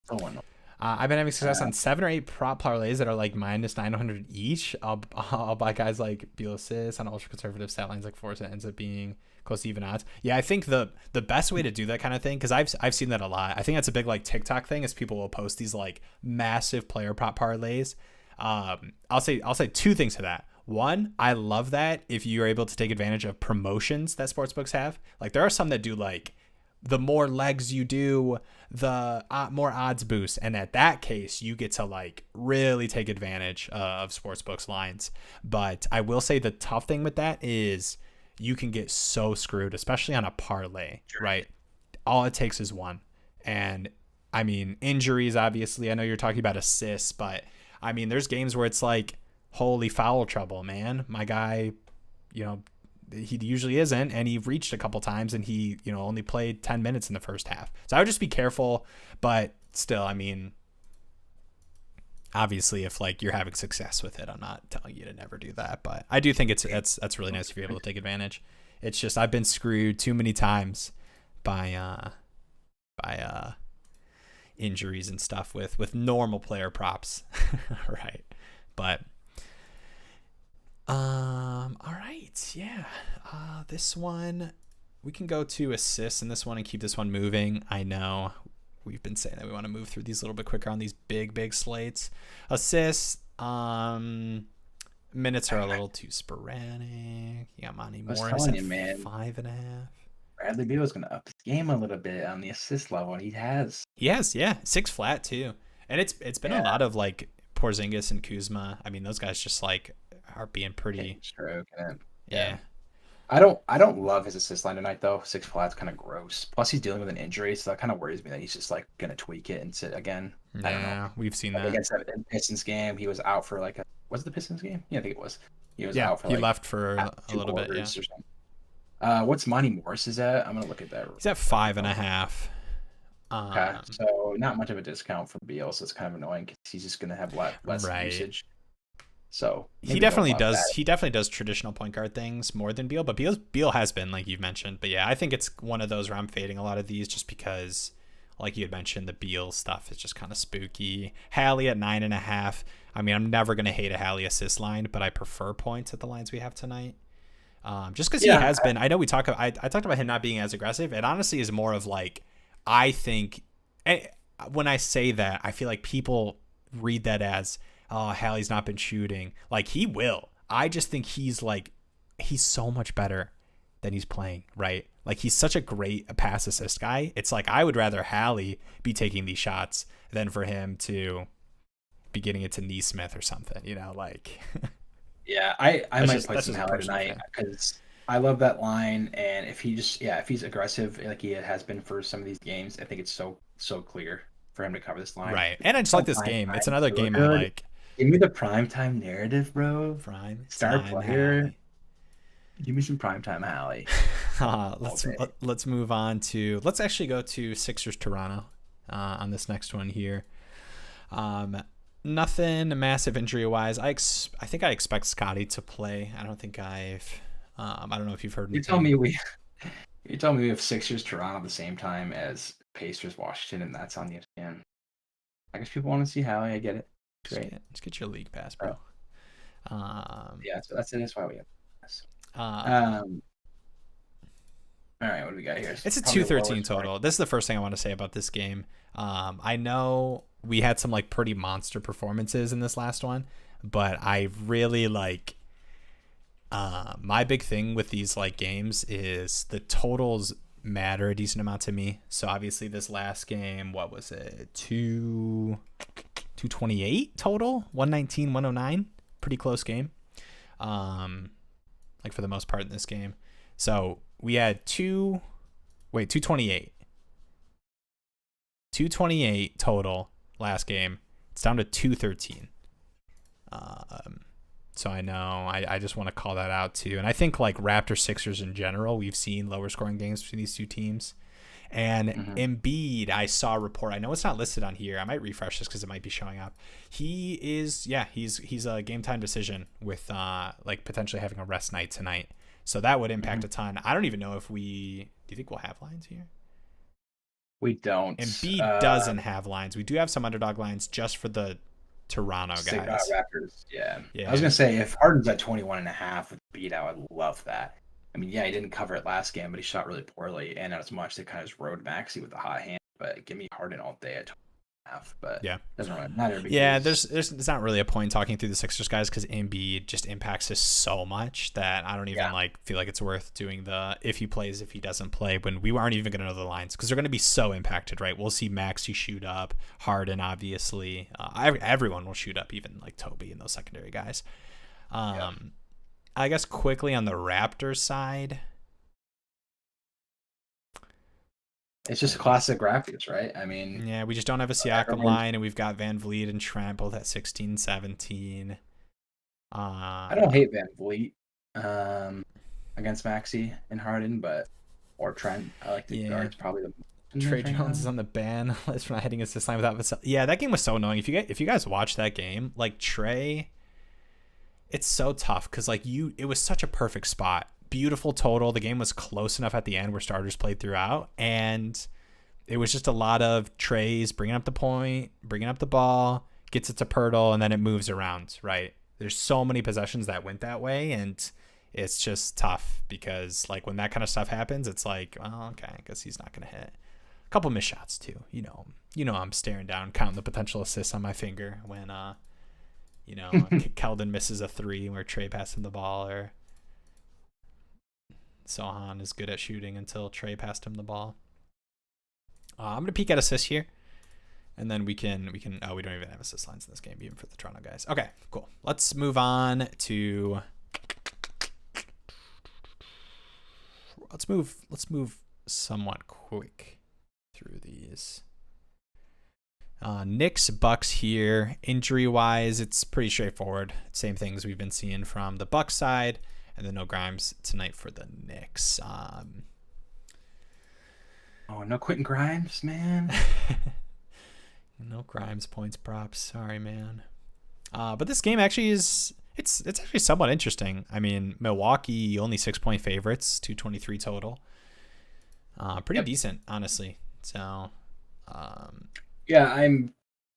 so annoying. I've been having success Uh, on 7 or 8 prop parlays that are like minus 900 each. I'll buy guys like Beal assists on ultra conservative stat lines like Forza. It ends up being close to even odds. Yeah, I think the best way to do that kind of thing, because I've seen that a lot. I think that's a big like TikTok thing, is people will post these like massive player prop parlays. I'll say two things to that. One, I love that if you're able to take advantage of promotions that sportsbooks have. Like there are some that do like the more legs you do, the more odds boost. And at that case, you get to like really take advantage of sportsbooks lines. But I will say the tough thing with that is you can get so screwed, especially on a parlay, right? All it takes is one. And I mean, injuries, obviously. I know you're talking about assists, but I mean, there's games where it's like, holy foul trouble, man. My guy, you know, he usually isn't, and he reached a couple times, and he, you know, only played 10 minutes in the first half. So I would just be careful, but still, I mean, obviously, if like you're having success with it, I'm not telling you to never do that, but I do think that's really nice if you're able to take advantage. It's just I've been screwed too many times by injuries and stuff with normal player props, right? But all right, yeah. This one we can go to assists in this one and keep this one moving. I know we've been saying that we want to move through these a little bit quicker on these big slates. Assists, minutes are a little too sporadic. You got Monty Morris telling at you, man. 5.5. Bradley Beal is going to up his game a little bit on the assist level, and he has. Yes, yeah, 6 flat too, and it's been a lot of like Porzingis and Kuzma. I mean, those guys just like are being pretty. Stroke and Yeah. I don't love his assist line tonight though. 6 flat's kind of gross. Plus he's dealing with an injury, so that kind of worries me that he's just like gonna tweak it and sit again. I don't know. We've seen Like that. against that Pistons game, he was out for like was it the Pistons game? Yeah, I think it was. He was Yeah, out for he like left for a little bit. Yeah, or something. What's Monty Morris is at? I'm gonna look at that. he's at 5.5. Okay, so not much of a discount for Beal, so it's kind of annoying because he's just gonna have less Right. usage. So He definitely does. He definitely does traditional point guard things more than Beal, but Beal has been, like you've mentioned. But yeah, I think it's one of those where I'm fading a lot of these just because, like you had mentioned, the Beal stuff is just kind of spooky. Hallie at 9.5. I mean, I'm never gonna hate a Hallie assist line, but I prefer points at the lines we have tonight. Just because he has been. I know we talk. I talked about him not being as aggressive. It honestly is more of like, I think, when I say that, I feel like people read that as, oh, Hallie's not been shooting. Like, he will. I just think he's so much better than he's playing, right? Like, he's such a great pass assist guy. It's like, I would rather Hallie be taking these shots than for him to be getting it to Neesmith or something, you know, like. Yeah, I might play some Hallie tonight because I love that line, and if he's aggressive like he has been for some of these games, I think it's so clear for him to cover this line. Right, and I just like this game. It's another game I like. Give me the primetime narrative, bro. Prime Star player. Give me some primetime Hallie. Let's move on to. Let's actually go to Sixers Toronto on this next one here. Nothing massive injury wise. I think I expect Scotty to play. I don't think I don't know if you've heard anything. You told me we have Sixers Toronto at the same time as Pacers Washington, and that's on the ESPN. I guess people want to see Hallie. I get it. Great. Let's get your league pass, bro. Yeah, so that's why we have this. All right, what do we got here? It's a 213 total. This is the first thing I want to say about this game. I know we had some like pretty monster performances in this last one, but I really like. My big thing with these like games is the totals matter a decent amount to me. So obviously this last game, what was it? 228 total, 119, 109, pretty close game. Like for the most part in this game. So we had 228 total last game. It's down to 213. So I know I just want to call that out too. And I think like Raptors Sixers in general, we've seen lower scoring games between these two teams. And Embiid, I saw a report. I know it's not listed on here. I might refresh this because it might be showing up. He's a game time decision with like potentially having a rest night tonight. So that would impact a ton. I don't even know if do you think we'll have lines here? We don't. Embiid doesn't have lines. We do have some underdog lines just for the Toronto guys. Raptors. Yeah. I Yeah. was gonna say if Harden's at 21.5 with beat, I would love that. I mean, yeah, he didn't cover it last game, but he shot really poorly, and not as much. They kind of just rode Maxey with the hot hand. But give me Harden all day at 20.5. But Yeah. doesn't really matter. Yeah, there's not really a point talking through the Sixers guys because Embiid just impacts us so much that I don't even feel like it's worth doing the if he plays, if he doesn't play, when we aren't even gonna know the lines because they're gonna be so impacted, right? We'll see Maxey shoot up, Harden obviously, everyone will shoot up, even like Toby and those secondary guys. I guess quickly on the Raptors side. It's just a classic Raptors, right? I mean, yeah, we just don't have a Siakam line, and we've got Van Vliet and Trent both at 16, 17. I don't hate Van Vliet against Maxey and Harden, or Trent. I like the guards probably the Trey Jones is on the ban list for not hitting assist line without Vassell. Yeah, that game was so annoying. If you guys watch that game, like Trey, it's so tough because like it was such a perfect spot. Beautiful total. The game was close enough at the end where starters played throughout, and it was just a lot of Trey's bringing up the point, bringing up the ball, gets it to Pirtle, and then it moves around, right? There's so many possessions that went that way, and it's just tough because like when that kind of stuff happens, it's like, well, okay, I guess he's not going to hit. A couple missed shots too. You know, I'm staring down, counting the potential assists on my finger when, Keldon misses a 3 where Trey passed him the ball, or Sohan is good at shooting until Trey passed him the ball. I'm gonna peek at assists here, and then we can. Oh, we don't even have assist lines in this game, even for the Toronto guys. Okay, cool. Let's move on to. Let's move somewhat quick through these. Knicks Bucks here. Injury wise, it's pretty straightforward. Same things we've been seeing from the Bucks side. And then no Grimes tonight for the Knicks. No Quentin Grimes, man. No Grimes points props. Sorry, man. But this game actually is it's actually somewhat interesting. I mean, Milwaukee only 6-point favorites, 223 total. Pretty decent, honestly. So, yeah, I'm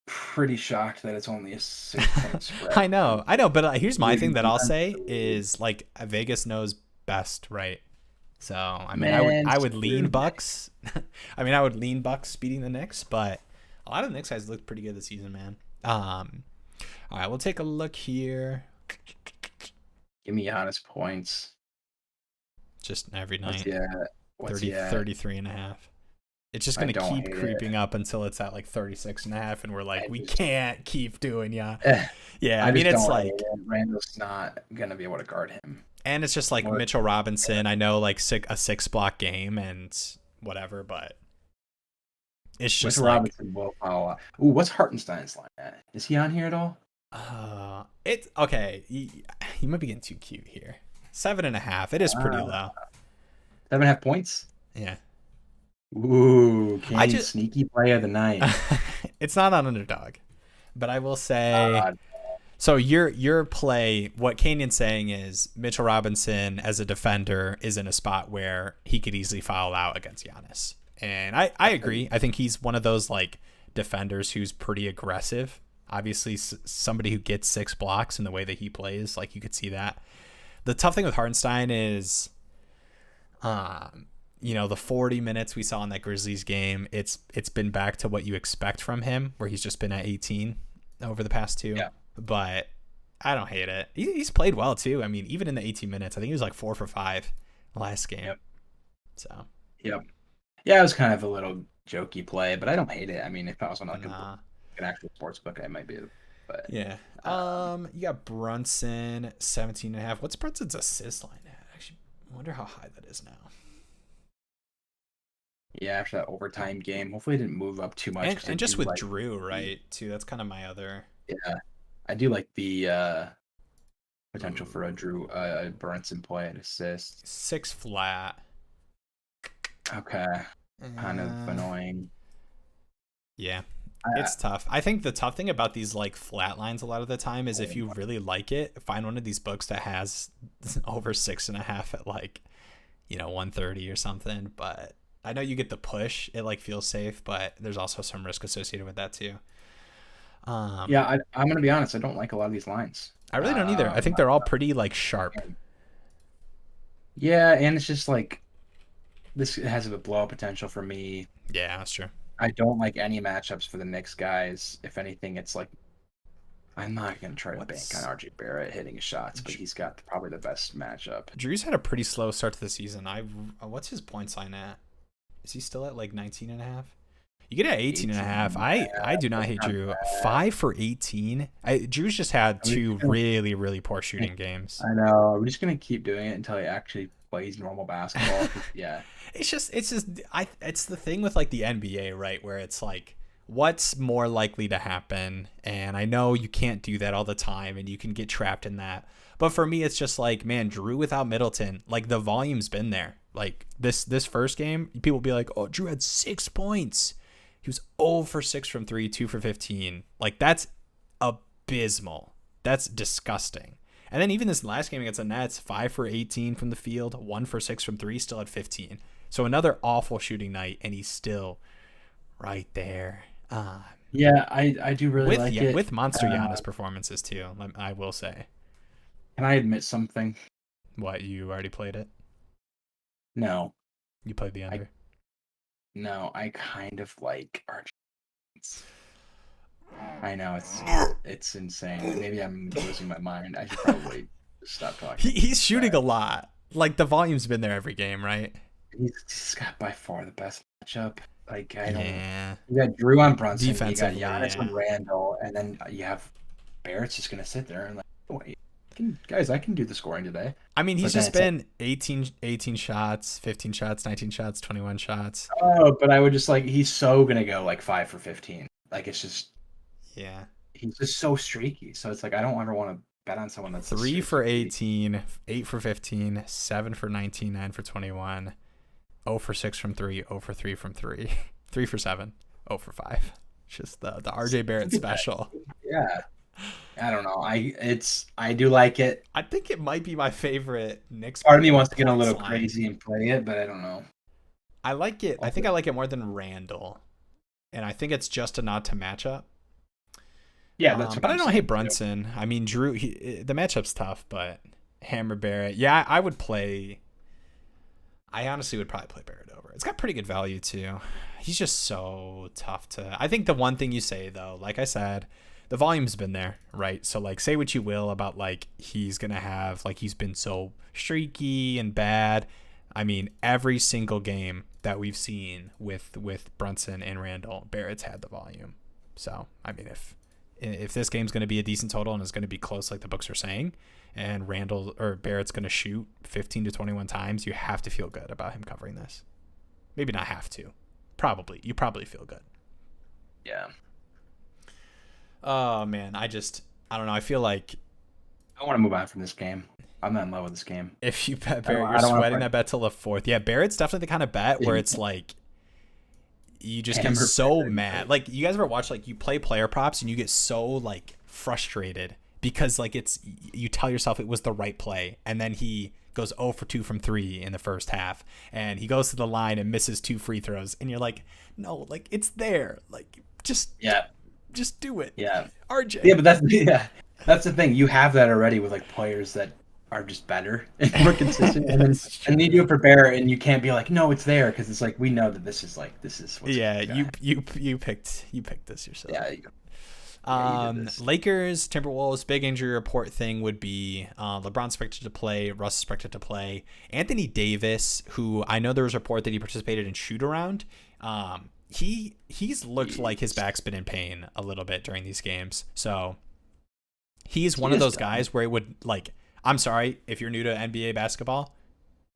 pretty shocked that it's only a 6-point spread. I know, but here's my thing that I'll say is like Vegas knows best, right? So I mean, I would lean Bucks. I mean, I would lean Bucks beating the Knicks, but a lot of the Knicks guys look pretty good this season, man. All right, we'll take a look here. Give me Giannis points. Just every night. 33.5. It's just going to keep creeping up until it's at like 36.5, and we're like, we can't keep doing Yeah, I mean, it's like Randall's not going to be able to guard him. And it's just like Mitchell Robinson. I know like a 6-block game and whatever, but it's just Mitchell Robinson will follow up. Ooh, what's Hartenstein's line at? Is he on here at all? It's okay. You might be getting too cute here. 7.5. It is pretty low. 7.5 points? Yeah. Ooh, sneaky play of the night. It's not on underdog, but I will say. So your play, what Kanyan's saying is Mitchell Robinson as a defender is in a spot where he could easily foul out against Giannis, and I agree. I think he's one of those like defenders who's pretty aggressive. Obviously, somebody who gets 6 blocks in the way that he plays, like you could see that. The tough thing with Hartenstein is, the 40 minutes we saw in that Grizzlies game, it's been back to what you expect from him, where he's just been at 18 over the past 2. Yeah. But I don't hate it. He's played well too. I mean, even in the 18 minutes, I think he was like 4 for 5 last game. Yep. So. Yep. Yeah, it was kind of a little jokey play, but I don't hate it. I mean, if I was on like an actual sports book, I might be. But yeah. You got Brunson 17.5. What's Brunson's assist line at? Actually, I wonder how high that is now. Yeah, after that overtime game, hopefully it didn't move up too much. And just with Drew, right? Too. That's kind of my other. Yeah, I do like the potential for a Drew Brunson play and assist. 6 flat. Okay, kind of annoying. Yeah, it's tough. I think the tough thing about these like flat lines a lot of the time is if you really like it, find one of these books that has over 6.5 at like 130 or something. But I know you get the push. It like feels safe, but there's also some risk associated with that too. Yeah, I'm gonna be honest. I don't like a lot of these lines. I really don't either. I think they're all pretty like sharp. Yeah, and it's just like this has a blowout potential for me. Yeah, that's true. I don't like any matchups for the Knicks guys. If anything, it's like I'm not gonna try to bank on RJ Barrett hitting his shots, but he's got probably the best matchup. Drew's had a pretty slow start to the season. What's his points line at? Is he still at like 19 and a half? You get at 18 and a half. I do not hate Drew. 5 for 18. Drew's just had two really, really poor shooting games. I know. We're just gonna keep doing it until he actually plays normal basketball. Yeah. It's the thing with like the NBA, right? Where it's like, what's more likely to happen? And I know you can't do that all the time and you can get trapped in that. But for me, it's just like, man, Drew without Middleton, like the volume's been there. Like this first game, people will be like, oh, Drew had 6 points. He was 0 for 6 from 3, 2 for 15. Like, that's abysmal. That's disgusting. And then even this last game against the Nets, 5 for 18 from the field, 1 for 6 from 3, still at 15. So another awful shooting night, and he's still right there. Yeah, I do really like it. With monster Giannis performances, too, I will say. Can I admit something? What, you already played it? No. You played the under? No, I kind of like Archie. I know it's insane. Maybe I'm losing my mind. I should probably stop talking. He's shooting a lot. Like the volume's been there every game, right? He's got by far the best matchup. Like I don't. Yeah. You got Drew on Brunson. You got Defensively, Giannis on Randall, and then you have Barrett's just gonna sit there and like, wait, guys, I can do the scoring today. I mean, he's just been 18 shots, 15 shots, 19 shots, 21 shots. Oh, but I would just like he's so gonna go like 5 for 15. Like it's just. Yeah. He's just so streaky. So it's like I don't ever want to bet on someone that's 3 for 18, 8 for 15, 7 for 19, 9 for 21, 0 for 6 from 3, 0 for 3 from 3, 3 for 7, 0 for 5. It's just the RJ Barrett special. Yeah. I don't know. I do like it. I think it might be my favorite Knicks. Part of me wants to get a little crazy and play it, but I don't know. I like it. I think I like it more than Randall. And I think it's just a nod to matchup. Yeah, that's what but I don't hate Brunson. Too. I mean, Drew, the matchup's tough, but Hammer Barrett. Yeah, I would play. I honestly would probably play Barrett over. It's got pretty good value too. He's just so tough to. I think the one thing you say though, like I said, the volume's been there, right? So like, say what you will about like he's gonna have like he's been so streaky and bad. I mean, every single game that we've seen with Brunson and Randall, Barrett's had the volume. So I mean, if this game's going to be a decent total and it's going to be close like the books are saying, and Randall or Barrett's going to shoot 15 to 21 times, you have to feel good about him covering this. Maybe not have to. You probably feel good. Yeah. Oh, man. I don't know. I feel like I want to move on from this game. I'm not in love with this game. If you bet Barrett, you're sweating that bet till the fourth. Yeah, Barrett's definitely the kind of bet where it's like you just get so mad. Like you guys ever watch like you play player props and you get so like frustrated because like you tell yourself it was the right play and then he goes 0 for 2 from 3 in the first half and he goes to the line and misses 2 free throws and you're like, no, like it's there. Like just do it. Yeah. RJ. Yeah, but that's the thing. You have that already with like players that are just better and more consistent, and then you do it for Barrett, and you can't be like, no, it's there because it's like we know that this is what's you picked this yourself. Lakers, Timberwolves, big injury report thing would be LeBron expected to play, Russ expected to play, Anthony Davis, who I know there was a report that he participated in shoot around. He's looked like his back's been in pain a little bit during these games, so he's one of those guys where it would like. I'm sorry, if you're new to NBA basketball,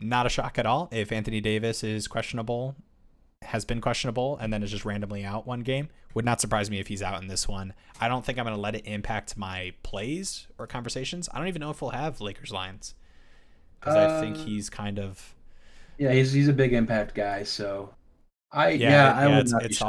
not a shock at all. If Anthony Davis is questionable, has been questionable, and then is just randomly out one game, would not surprise me if he's out in this one. I don't think I'm going to let it impact my plays or conversations. I don't even know if we'll have Lakers lines because I think he's kind of. Yeah, he's a big impact guy, so it's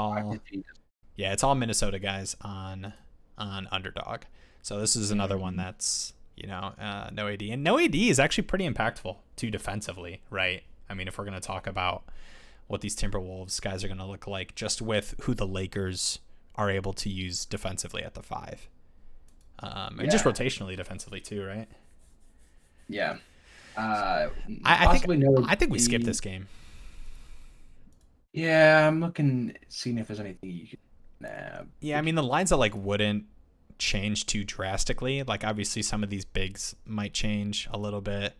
all Minnesota guys on underdog. So this is another one that's. No AD. And no AD is actually pretty impactful too defensively, right? I mean, if we're going to talk about what these Timberwolves guys are going to look like just with who the Lakers are able to use defensively at the 5. And just rotationally defensively too, right? Yeah. I think we skip this game. Yeah, I'm looking, seeing if there's anything you can nab. Yeah, I mean the lines that like wouldn't change too drastically. Like obviously some of these bigs might change a little bit.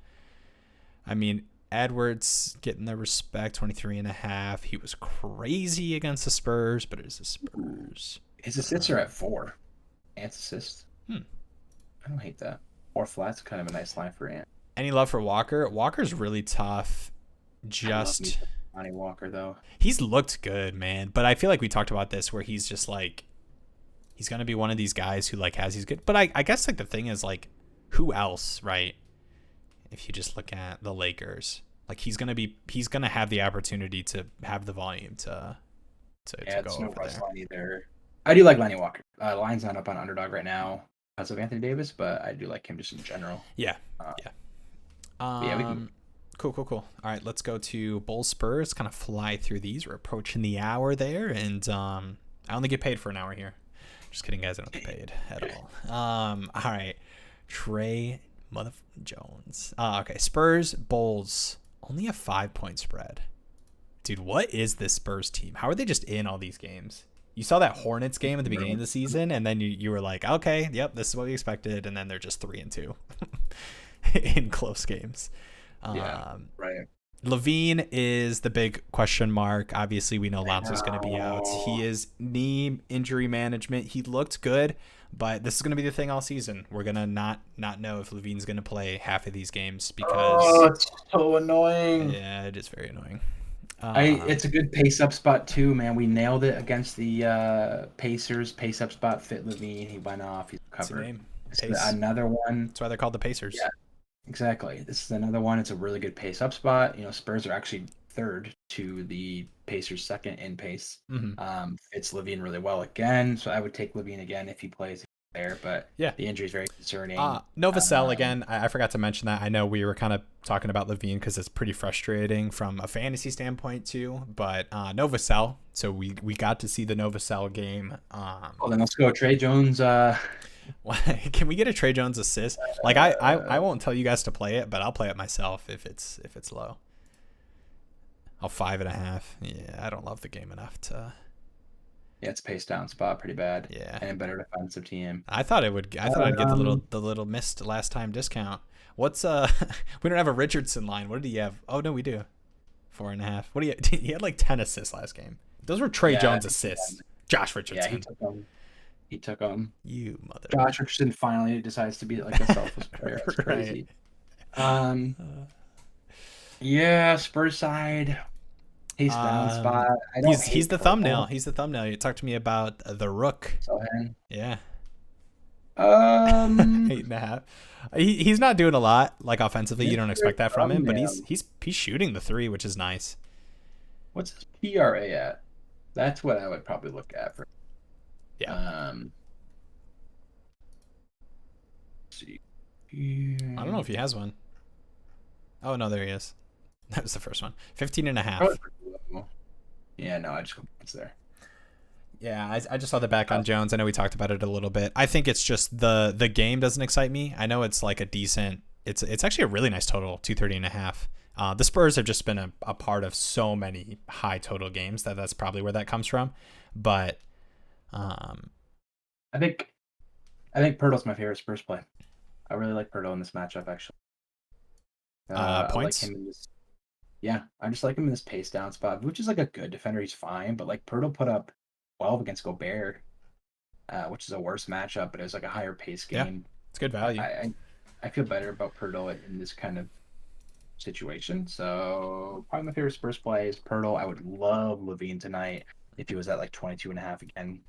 I mean Edwards getting the respect, 23.5. He was crazy against the Spurs, but it is the Spurs. His assists are at 4. Ant's assists. I don't hate that. 4 flats, kind of a nice line for Ant. Any love for Walker? Walker's really tough. Just Lonnie Walker though. He's looked good, man. But I feel like we talked about this where he's just like he's gonna be one of these guys who like has these good. But I guess like the thing is like who else, right? If you just look at the Lakers, like he's gonna have the opportunity to have the volume to go no over there. Either. I do like Lonnie Walker. Line's not up on Underdog right now because of Anthony Davis, but I do like him just in general. Yeah. Cool. All right, let's go to Bulls Spurs. Kind of fly through these. We're approaching the hour there, and I only get paid for an hour here. Just kidding, guys. I don't get paid at all. All right, Trey Jones. Okay, Spurs Bulls. Only a 5-point spread. Dude, what is this Spurs team? How are they just in all these games? You saw that Hornets game at the beginning of the season, and then you were like, okay, yep, this is what we expected, and then they're just 3-2 in close games. Right. LaVine is the big question mark. Obviously, we know Lonzo's going to be out. He is knee injury management. He looked good, but this is going to be the thing all season. We're going to not know if LaVine's going to play half of these games because it's so annoying. Yeah, it is very annoying. It's a good pace up spot too, man. We nailed it against the Pacers. Pace up spot fit LaVine. He went off. He's covered. Another one. That's why they're called the Pacers. Yeah. Exactly. This is another one. It's a really good pace up spot. You know, Spurs are actually 3rd to the Pacers 2nd in pace. Fits LaVine really well again. So I would take LaVine again if he plays there. But yeah, the injury is very concerning. Novosel again. I forgot to mention that. I know we were kind of talking about LaVine because it's pretty frustrating from a fantasy standpoint too. But Novosel. So we got to see the Novosel game. Well, then let's go Trey Jones. Can we get a Trey Jones assist? Like I won't tell you guys to play it, but I'll play it myself if it's low. I'll 5.5. Yeah, I don't love the game enough to. Yeah, it's pace down spot pretty bad. Yeah, and better defensive team. I thought I'd get the little missed last time discount. What's we don't have a Richardson line. What did he have? Oh no, we do. 4.5. What do you? He had like 10 assists last game. Those were Trey Jones assists. Josh Richardson. Yeah, he took them. You mother. Josh Richardson finally decides to be like a selfless player. It's crazy. Right. Yeah, Spurs side. He's down spot. He's the thumbnail. He's the thumbnail. You talked to me about the Rook. Yeah. 8.5. He's not doing a lot like offensively. You don't expect that from him, but he's shooting the 3, which is nice. What's his PRA at? That's what I would probably look at for. Yeah. See. I don't know if he has one. Oh no, there he is. That was the first one. 15.5. Yeah, no, I just it's there. Yeah, I just saw the back on Jones. I know we talked about it a little bit. I think it's just the game doesn't excite me. I know it's like a decent. It's actually a really nice total, 230.5. The Spurs have just been a part of so many high total games that's probably where that comes from. But I think Pirtle's my favorite Spurs play. I really like Pirtle in this matchup actually. Points. I like him I just like him in this pace down spot, which is like a good defender. He's fine, but like Pirtle put up 12 against Gobert, which is a worse matchup, but it was like a higher pace game. Yeah, it's good value. I feel better about Pirtle in this kind of situation. So probably my favorite Spurs play is Pirtle. I would love LaVine tonight if he was at like 22.5 again.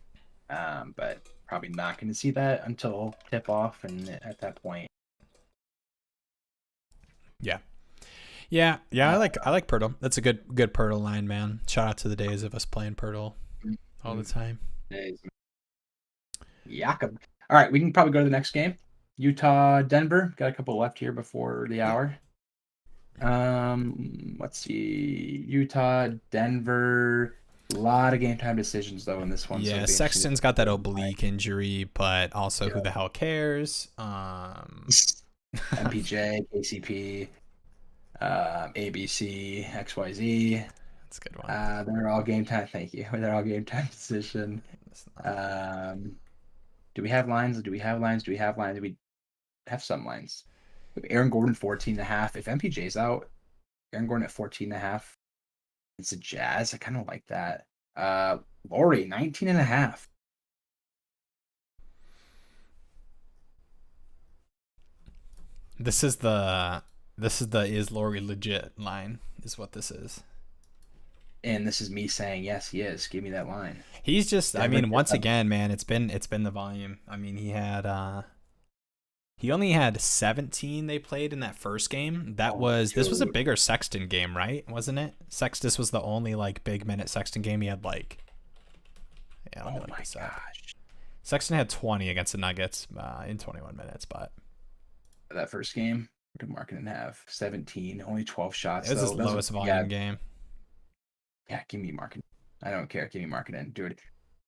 But probably not going to see that until tip off, and at that point. Yeah. I like Pirtle. That's a good Pirtle line, man. Shout out to the days of us playing Pirtle all the time. Jakob. All right, we can probably go to the next game. Utah, Denver. Got a couple left here before the hour. Let's see. Utah, Denver. A lot of game time decisions though in this one, so Yeah, it'll be interesting to Sexton's got that oblique injury, but also who see. the hell cares? MPJ, KCP, ABC, XYZ. That's a good one. They're all game time. Thank you. They're all game time decision. That's not- Um, do we have lines? Do we have lines? Do we have lines? We have some lines. Aaron Gordon 14.5. If MPJ's out, Aaron Gordon at 14.5. It's a Jazz. I kind of like that. Laurie 19.5. This is the is Laurie legit line is what this is. And this is me saying yes, he is. Give me that line. He's just I Denver mean once gets up. again, man, it's been the volume. I mean, he only had 17 they played in that first game. This was a Dude. bigger Sexton game, right? Wasn't it? This was the only like big minute Sexton game he had like yeah, let me Oh look my this up. gosh. Sexton had 20 against the Nuggets in 21 minutes, but That first game, what did Markkinen have? 17, only 12 shots. it was his Though. lowest volume game. Yeah, give me Markkinen. I don't care. Give me Markkinen. Dude,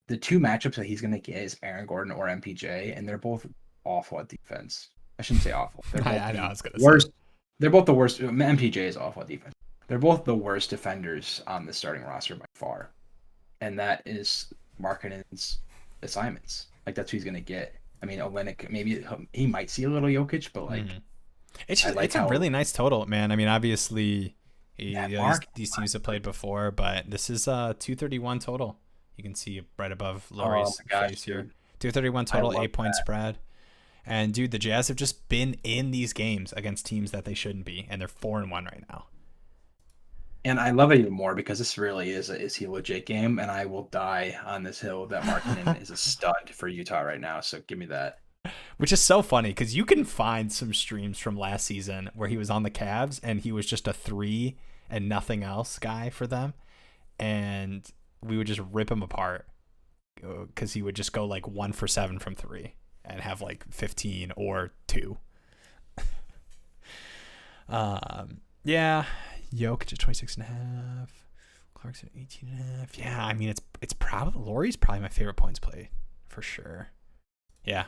the two matchups that he's going to get is Aaron Gordon or MPJ, and they're both awful at defense. I shouldn't say awful. They're both I know I the was gonna worst. say. They're both the worst. MPJ is awful at defense. They're both the worst defenders on the starting roster by far. And that is Markkinen's assignments. Like, that's who he's going to get. I mean, Olynyk, maybe he might see a little Jokic, but like, It's I just like it's a how- really nice total, man. I mean, obviously, Yeah, these teams have played before, but this is 231 total. You can see right above Laurie's my gosh, face here. dude. 231 total, love 8-point spread. And dude, the Jazz have just been in these games against teams that they shouldn't be, and they're 4-1 right now. And I love it even more because this really is he a legit game, and I will die on this hill that Markkinen is a stud for Utah right now. So give me that. Which is so funny because you can find some streams from last season where he was on the Cavs and he was just a 3 and nothing else guy for them, and we would just rip him apart because he would just go like 1 for 7 from 3 and have like 15 or 2. Yeah, Jokic at 26.5, Clarkson 18.5. Yeah, I mean it's probably Laurie's probably my favorite points play for sure. Yeah,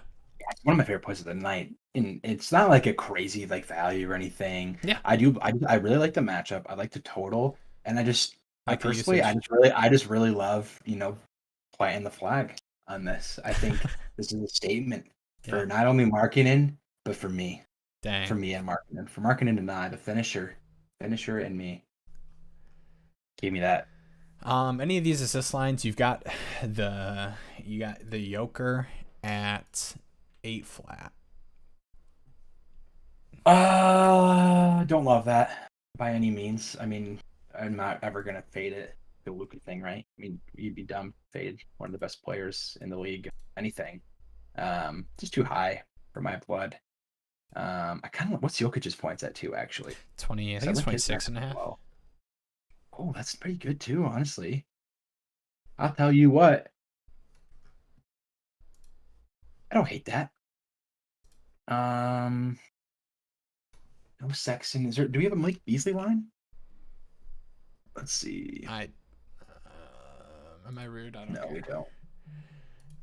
It's one of my favorite plays of the night, and it's not like a crazy like value or anything. Yeah. I really like the matchup. I like the total, and I Like the personally, usage. I just really love planting the flag on this. I think this is a statement for Yeah. not only Markkinen but for me. Dang. For me and Markkinen. For Markkinen and I, the finisher and me. Give me that. Any of these assist lines, you got the Joker at 8 flat. Don't love that by any means. I mean, I'm not ever gonna fade it. The Luka thing, right? I mean, you'd be dumb to fade one of the best players in the league. Anything. Just too high for my blood. I kind of what's Jokic's points at too, actually. 20, I think it's 26.5. Well, oh, that's pretty good too, honestly. I'll tell you what. I don't hate that. No Sexton. Do we have a Malik Beasley line? Let's see. Am I rude? I don't No, care. we don't.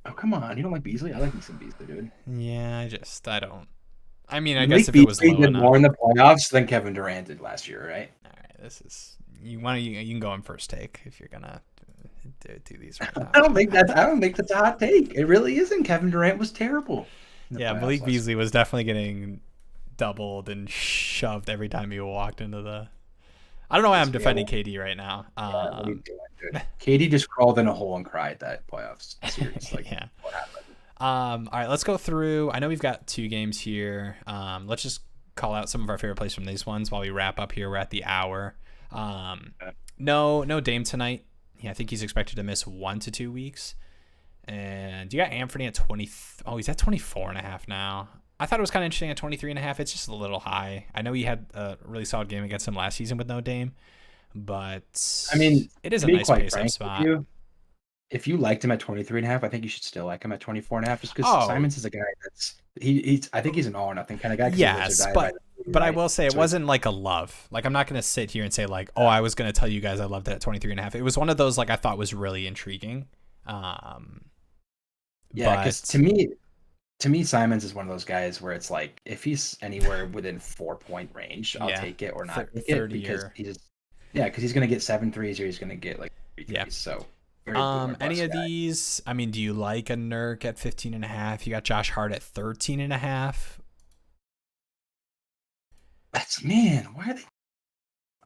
Oh, come on. You don't like Beasley? I like me some Beasley, dude. Yeah, I don't. I mean, I Malik guess if it was Beasley low did enough. more in the playoffs than Kevin Durant did last year, right? All right, this is you can go on first take if you're gonna do these right now. I don't think that's a hot take. It really isn't. Kevin Durant was terrible. in the Yeah, playoffs Malik last Beasley was definitely getting doubled and shoved every time he walked into the. I don't know why I'm defending KD right now. year. What are you doing, dude? KD just crawled in a hole and cried that playoffs series. Like, Yeah. what happened? All right, let's go through. I know we've got 2 games here. Let's just call out some of our favorite plays from these ones while we wrap up here. We're at the hour. No Dame tonight. Yeah, I think he's expected to miss 1 to 2 weeks. And you got Anthony at 20. Oh, he's at 24.5 now. I thought it was kind of interesting at 23.5. It's just a little high. I know he had a really solid game against him last season with no Dame, but I mean, it is to a be nice quite pace up frank with spot. you, if you liked him at 23.5, I think you should still like him at 24.5 just because Oh. Simons is a guy that's I think he's an all or nothing kind of guy. 'Cause he lives or Yes, dies but by the but I right. will say it So wasn't like a love. Like I'm not gonna sit here and say like, oh, I was gonna tell you guys I loved it at 23.5. It was one of those like I thought was really intriguing. Um, yeah, because but to me, Simons is one of those guys where it's like if he's anywhere within 4 point range, I'll yeah, take it or not take it 30 because or because he's gonna get 7 threes or he's gonna get like three yeah. threes. So very boom or Any bust of guy. these? I mean, do you like a Nurk at 15.5? You got Josh Hart at 13.5. That's man, why are they?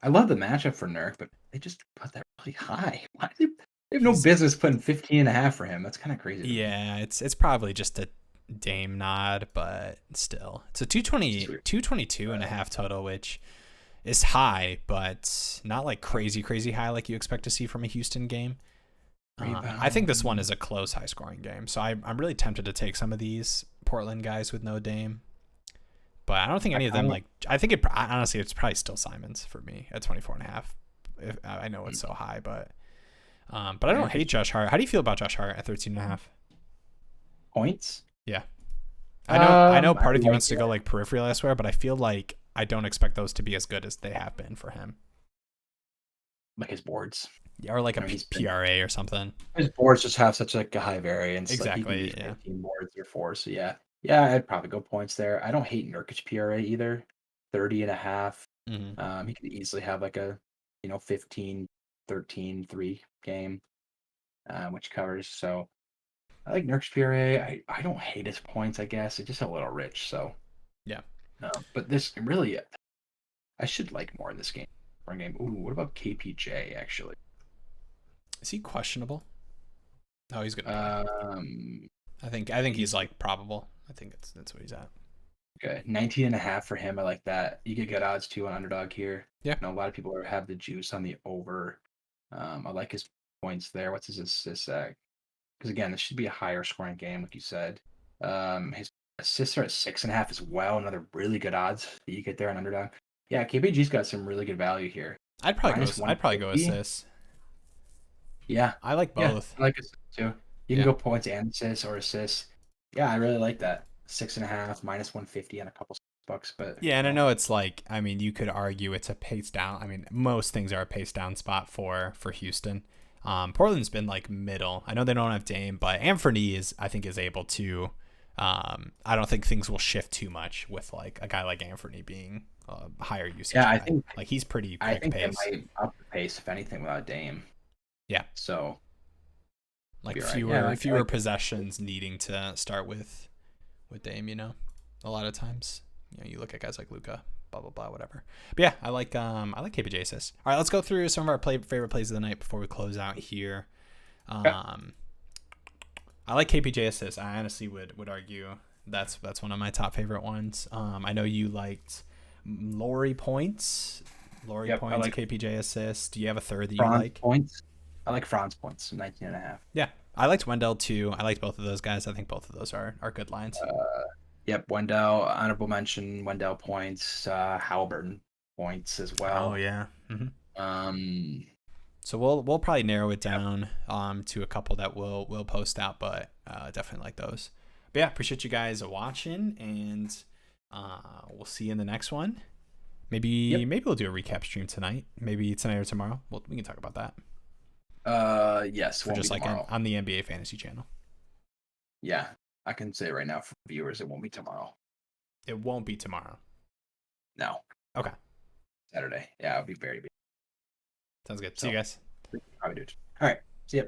I love the matchup for Nurk, but they just put that really high. Why do they have no He's business putting 15.5 for him? That's kind of crazy to me. yeah, it's probably just a Dame nod, but still, it's a 220 Sweet. 222.5 total, which is high, but not like crazy high like you expect to see from a Houston game. I think this one is a close, high scoring game, so I'm really tempted to take some of these Portland guys with no Dame, but I don't think any of them like. I think honestly, it's probably still Simons for me at 24.5. If I know it's so high, but I don't hate Josh Hart. How do you feel about Josh Hart at 13.5? Points. Yeah, I know. I Part of you like wants to go like peripheral elsewhere, but I feel like I don't expect those to be as good as they have been for him. like his boards. Yeah, or like a He's been PRA or something. his boards just have such like a high variance. Like he can Exactly. be Yeah. 15 boards or four. So yeah, I'd probably go points there. I don't hate Nurkic PRA either. 30.5. Mm-hmm. He could easily have like a 15, 13, 3 game, which covers. So I like Nurkic PRA. I don't hate his points. I guess it's just a little rich. So Yeah. but this really, I should like more in this game. Run game. Ooh, what about KPJ actually? Is he questionable? No, he's gonna play. Um, I think he's like probable. I think that's what he's at. Okay, 19.5 for him. I like that. You get good odds too on underdog here. Yeah. I know a lot of people have the juice on the over. I like his points there. What's his assists at? Because again, this should be a higher scoring game, like you said. His assists are at 6.5 as well. Another really good odds that you get there on underdog. Yeah, KPG's got some really good value here. I'd probably Minus go. I'd probably go 150. assists. Yeah, I like yeah, both. I like assists too. You can Yeah. go points and assists or assists. Yeah, I really like that. 6.5 minus 150 on a couple bucks, but Yeah, and I know it's like. I mean, you could argue it's a pace down. I mean, most things are a pace down spot for Houston. Portland's been like middle. I know they don't have Dame, but Anthony I think is able to. I don't think things will shift too much with like a guy like Anthony being a higher usage. yeah, I guy. think like he's pretty I quick think pace. they might up the pace if anything without Dame. Yeah, So like be right. fewer Yeah, fewer possessions needing to start with Dame. A lot of times you look at guys like Luka, blah blah blah, whatever. But yeah, I like KPJ assists. All right, let's go through some of our favorite plays of the night before we close out here. I like KPJ assists. I honestly would argue that's one of my top favorite ones. I know you liked Laurie points. Laurie Yep, I points, like KPJ assists. Do you have a third that you Franz like? points. I like Franz points, 19.5. Yeah, I liked Wendell too. I liked both of those guys. I think both of those are good lines. Yep, Wendell, honorable mention, Wendell points, Halliburton points as Oh well. yeah. Um, So we'll probably narrow it down to a couple that we'll post out, but definitely like those. But yeah, appreciate you guys watching, and we'll see you in the next one. Maybe we'll do a recap stream tonight. Maybe tonight or tomorrow. We can talk about that. yes, For won't just be like tomorrow. on the NBA Fantasy channel. Yeah, I can say right now for viewers, it won't be tomorrow. It won't be tomorrow. No. Okay. Saturday. Yeah, I'll be very busy. Sounds good. See you guys. Probably do it. All right. See ya.